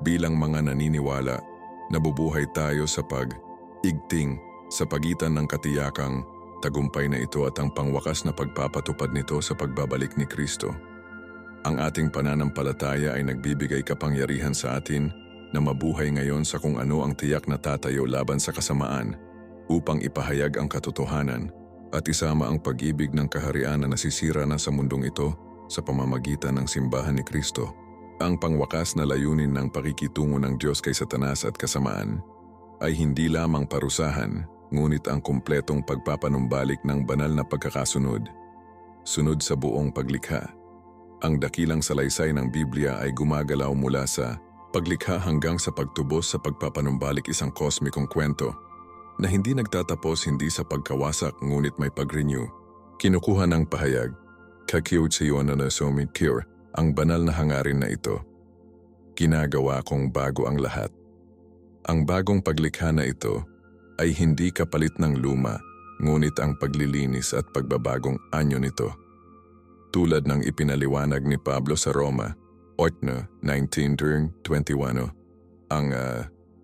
Bilang mga naniniwala, nabubuhay tayo sa pag-igting sa pagitan ng katiyakang tagumpay na ito at ang pangwakas na pagpapatupad nito sa pagbabalik ni Kristo. Ang ating pananampalataya ay nagbibigay kapangyarihan sa atin na mabuhay ngayon sa kung ano ang tiyak na tatayo laban sa kasamaan upang ipahayag ang katotohanan at isama ang pag-ibig ng kaharian na nasisira na sa mundong ito sa pamamagitan ng simbahan ni Kristo. Ang pangwakas na layunin ng pakikitungo ng Diyos kay Satanas at kasamaan ay hindi lamang parusahan, ngunit ang kumpletong pagpapanumbalik ng banal na pagkakasunod. Sunod sa buong paglikha. Ang dakilang salaysay ng Biblia ay gumagalaw mula sa paglikha hanggang sa pagtubos sa pagpapanumbalik, isang kosmikong kwento na hindi nagtatapos hindi sa pagkawasak ngunit may pag-renew. Kinukuha ng pahayag, kakiutsiyon na nasumikir, ang banal na hangarin na ito. Ginagawa kong bago ang lahat. Ang bagong paglikha na ito ay hindi kapalit ng luma, ngunit ang paglilinis at pagbabagong anyo nito. Tulad ng ipinaliwanag ni Pablo sa Roma, 19:21, ang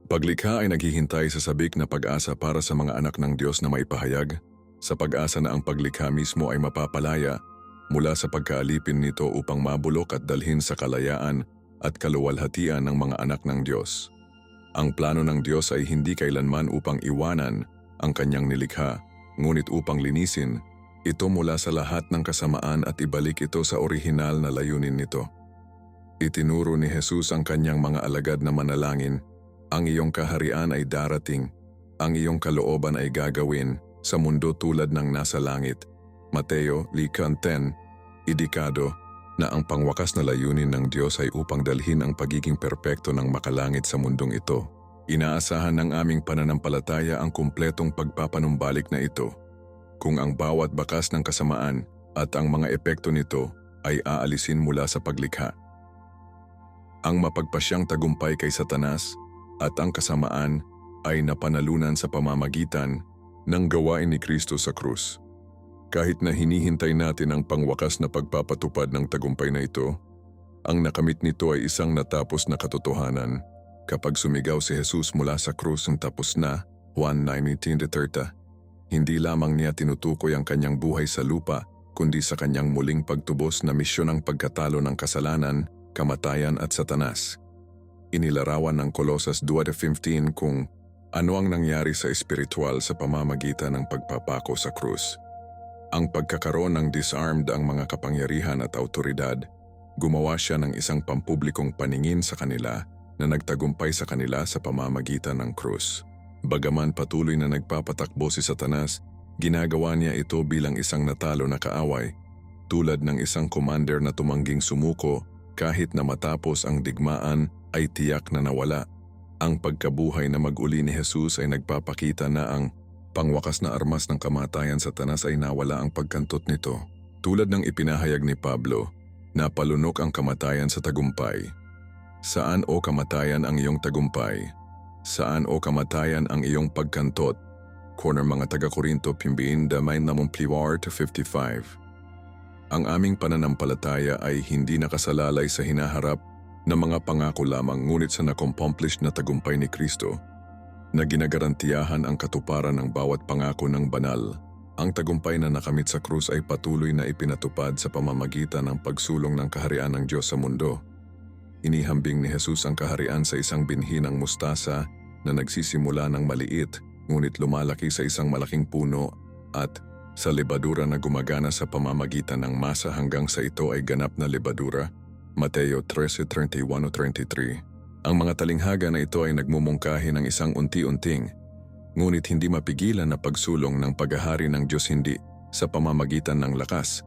paglikha ay naghihintay sa sabik na pag-asa para sa mga anak ng Diyos na maipahayag, sa pag-asa na ang paglikha mismo ay mapapalaya mula sa pagkaalipin nito upang mabulok at dalhin sa kalayaan at kaluwalhatian ng mga anak ng Diyos. Ang plano ng Diyos ay hindi kailanman upang iwanan ang kanyang nilikha, ngunit upang linisin ito mula sa lahat ng kasamaan at ibalik ito sa orihinal na layunin nito. Itinuro ni Jesus ang kanyang mga alagad na manalangin, ang iyong kaharian ay darating, ang iyong kalooban ay gagawin sa mundo tulad ng nasa langit. Mateo 5:10, idikado na ang pangwakas na layunin ng Diyos ay upang dalhin ang pagiging perpekto ng makalangit sa mundong ito. Inaasahan ng aming pananampalataya ang kumpletong pagpapanumbalik na ito, kung ang bawat bakas ng kasamaan at ang mga epekto nito ay aalisin mula sa paglikha. Ang mapagpasyang tagumpay kay Satanas at ang kasamaan ay napanalunan sa pamamagitan ng gawain ni Kristo sa krus. Kahit na hinihintay natin ang pangwakas na pagpapatupad ng tagumpay na ito, ang nakamit nito ay isang natapos na katotohanan. Kapag sumigaw si Jesus mula sa krus ng tapos na, Juan 19:30, hindi lamang niya tinutukoy ang kanyang buhay sa lupa, kundi sa kanyang muling pagtubos na misyon ng pagkatalo ng kasalanan, kamatayan at Satanas. Inilarawan ng Colosas 2:15 kung ano ang nangyari sa espiritual sa pamamagitan ng pagpapako sa krus. Ang pagkakaroon ng disarmed ang mga kapangyarihan at autoridad, gumawa siya ng isang pampublikong paningin sa kanila na nagtagumpay sa kanila sa pamamagitan ng krus. Bagaman patuloy na nagpapatakbo si Satanas, ginagawa niya ito bilang isang natalo na kaaway, tulad ng isang commander na tumangging sumuko kahit na matapos ang digmaan ay tiyak na nawala. Ang pagkabuhay na mag-uli ni Jesus ay nagpapakita na ang pangwakas na armas ng kamatayan sa Satanas ay nawala ang pagkantot nito. Tulad ng ipinahayag ni Pablo, napalunok ang kamatayan sa tagumpay. Saan o kamatayan ang iyong tagumpay? Saan o kamatayan ang iyong pagkantot? Corner mga taga-Korinto 15:55. Ang aming pananampalataya ay hindi nakasalalay sa hinaharap na mga pangako lamang, ngunit sa nakomplenish na tagumpay ni Kristo na ginagarantiyahan ang katuparan ng bawat pangako ng banal. Ang tagumpay na nakamit sa krus ay patuloy na ipinatupad sa pamamagitan ng pagsulong ng kaharian ng Diyos sa mundo. Inihambing ni Jesus ang kaharian sa isang binhi ng mustasa na nagsisimula ng maliit ngunit lumalaki sa isang malaking puno at sa lebadura na gumagana sa pamamagitan ng masa hanggang sa ito ay ganap na lebadura. Mateo 13:31-33. Ang mga talinghaga na ito ay nagmumungkahi ng isang unti-unting, ngunit hindi mapigilan na pagsulong ng paghahari ng Diyos, hindi sa pamamagitan ng lakas,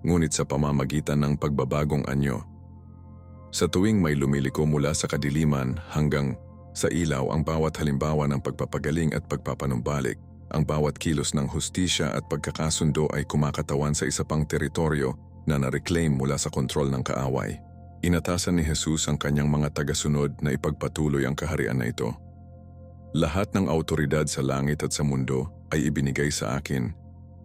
ngunit sa pamamagitan ng pagbabagong anyo. Sa tuwing may lumiliko mula sa kadiliman hanggang sa ilaw ang bawat halimbawa ng pagpapagaling at pagpapanumbalik, Ang bawat kilos ng hustisya at pagkakasundo ay kumakatawan sa isa pang teritoryo na na-reclaim mula sa kontrol ng kaaway. Inatasan ni Jesus ang kanyang mga tagasunod na ipagpatuloy ang kaharian na ito. Lahat ng autoridad sa langit at sa mundo ay ibinigay sa akin,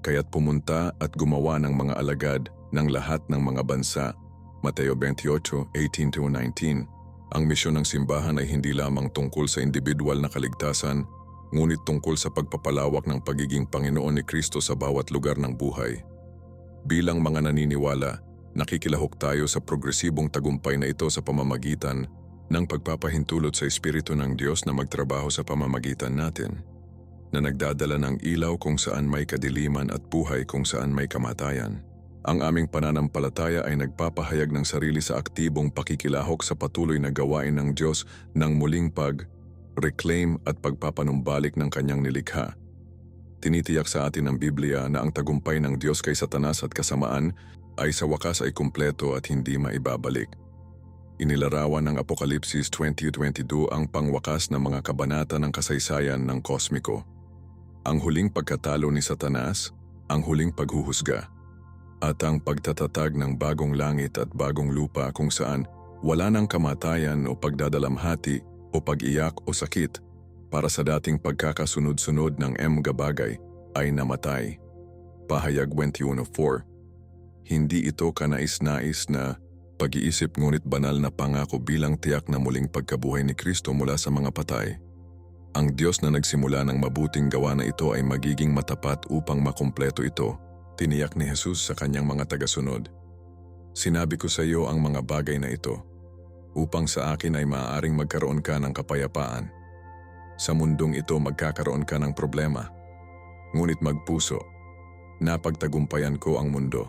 kaya't pumunta at gumawa ng mga alagad ng lahat ng mga bansa. Mateo 28:18-19. Ang misyon ng simbahan ay hindi lamang tungkol sa individual na kaligtasan, ngunit tungkol sa pagpapalawak ng pagiging Panginoon ni Kristo sa bawat lugar ng buhay. Bilang mga naniniwala, nakikilahok tayo sa progresibong tagumpay na ito sa pamamagitan ng pagpapahintulot sa Espiritu ng Diyos na magtrabaho sa pamamagitan natin, na nagdadala ng ilaw kung saan may kadiliman at buhay kung saan may kamatayan. Ang aming pananampalataya ay nagpapahayag ng sarili sa aktibong pakikilahok sa patuloy na gawain ng Diyos ng muling reclaim at pagpapanumbalik ng kanyang nilikha. Tinitiyak sa atin ng Biblia na ang tagumpay ng Diyos kay Satanas at kasamaan ay sa wakas ay kumpleto at hindi maibabalik. Inilarawan ng Apokalipsis 20:22 ang pangwakas na mga kabanata ng kasaysayan ng kosmiko. Ang huling pagkatalo ni Satanas, ang huling paghuhusga, at ang pagtatatag ng bagong langit at bagong lupa kung saan wala ng kamatayan o pagdadalamhati o pag-iyak o sakit para sa dating pagkakasunod-sunod ng mga bagay ay namatay. Pahayag 21:4. Hindi ito kanais-nais na pag-iisip ngunit banal na pangako bilang tiyak na muling pagkabuhay ni Kristo mula sa mga patay. Ang Diyos na nagsimula ng mabuting gawa na ito ay magiging matapat upang makumpleto ito, tiniyak ni Jesus sa kanyang mga tagasunod. Sinabi ko sa iyo ang mga bagay na ito, upang sa akin ay maaaring magkaroon ka ng kapayapaan. Sa mundong ito magkakaroon ka ng problema. Ngunit magpuso, napagtagumpayan ko ang mundo.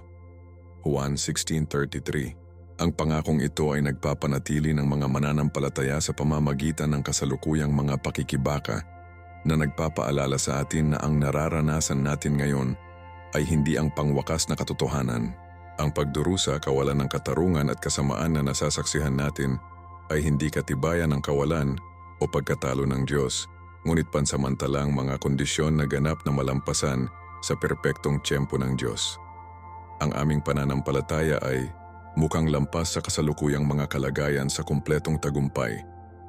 Juan 16:33. Ang pangakong ito ay nagpapanatili ng mga mananampalataya sa pamamagitan ng kasalukuyang mga pakikibaka na nagpapaalala sa atin na ang nararanasan natin ngayon ay hindi ang pangwakas na katotohanan. Ang pagdurusa, kawalan ng katarungan at kasamaan na nasasaksihan natin ay hindi katibayan ng kawalan o pagkatalo ng Diyos, ngunit pansamantalang mga kondisyon na ganap na malampasan sa perpektong tiyempo ng Diyos. Ang aming pananampalataya ay mukhang lampas sa kasalukuyang mga kalagayan sa kumpletong tagumpay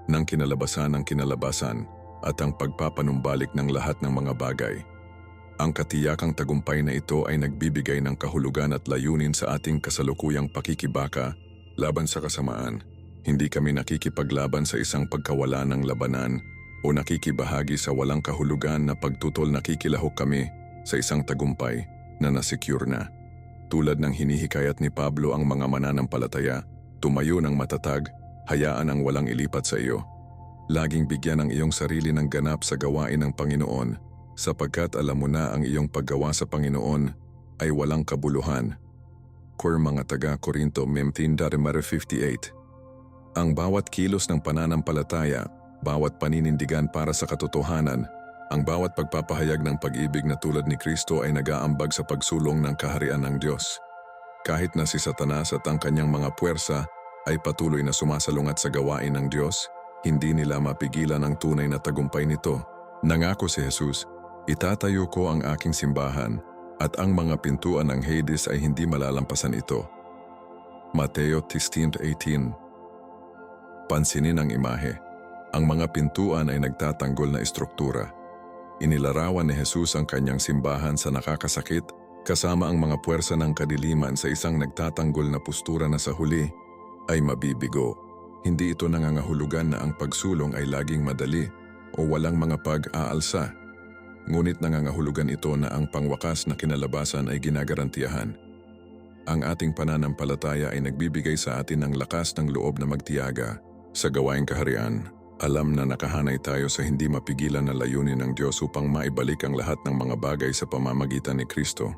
ng kinalabasan ng kinalabasan at ang pagpapanumbalik ng lahat ng mga bagay. Ang katiyakang tagumpay na ito ay nagbibigay ng kahulugan at layunin sa ating kasalukuyang pakikibaka laban sa kasamaan. Hindi kami nakikipaglaban sa isang pagkawala ng labanan o nakikibahagi sa walang kahulugan na pagtutol. Nakikilahok kami sa isang tagumpay na nasecure na. Tulad ng hinihikayat ni Pablo ang mga mananampalataya, tumayo ng matatag, hayaan ang walang ilipat sa iyo. Laging bigyan ang iyong sarili ng ganap sa gawain ng Panginoon, sapagkat alam mo na ang iyong paggawa sa Panginoon ay walang kabuluhan. Mga taga-Korinto 15:58. Ang bawat kilos ng pananampalataya, bawat paninindigan para sa katotohanan, ang bawat pagpapahayag ng pag-ibig na tulad ni Kristo ay nag-aambag sa pagsulong ng kaharian ng Diyos. Kahit na si Satanas at ang kanyang mga puwersa ay patuloy na sumasalungat sa gawain ng Diyos, hindi nila mapigilan ang tunay na tagumpay nito. Nangako si Jesus, "Itatayo ko ang aking simbahan at ang mga pintuan ng Hades ay hindi malalampasan ito." Mateo 10:18. Pansinin ang imahe. Ang mga pintuan ay nagtatanggol na estruktura. Inilarawan ni Jesus ang kanyang simbahan sa nakakasakit kasama ang mga puwersa ng kadiliman sa isang nagtatanggol na postura na sa huli ay mabibigo. Hindi ito nangangahulugan na ang pagsulong ay laging madali o walang mga pag-aalsa. Ngunit nangangahulugan ito na ang pangwakas na kinalabasan ay ginagarantiyahan. Ang ating pananampalataya ay nagbibigay sa atin ng lakas ng loob na magtiyaga sa gawaing kaharian. Alam na nakahanay tayo sa hindi mapigilan na layunin ng Diyos upang maibalik ang lahat ng mga bagay sa pamamagitan ni Kristo.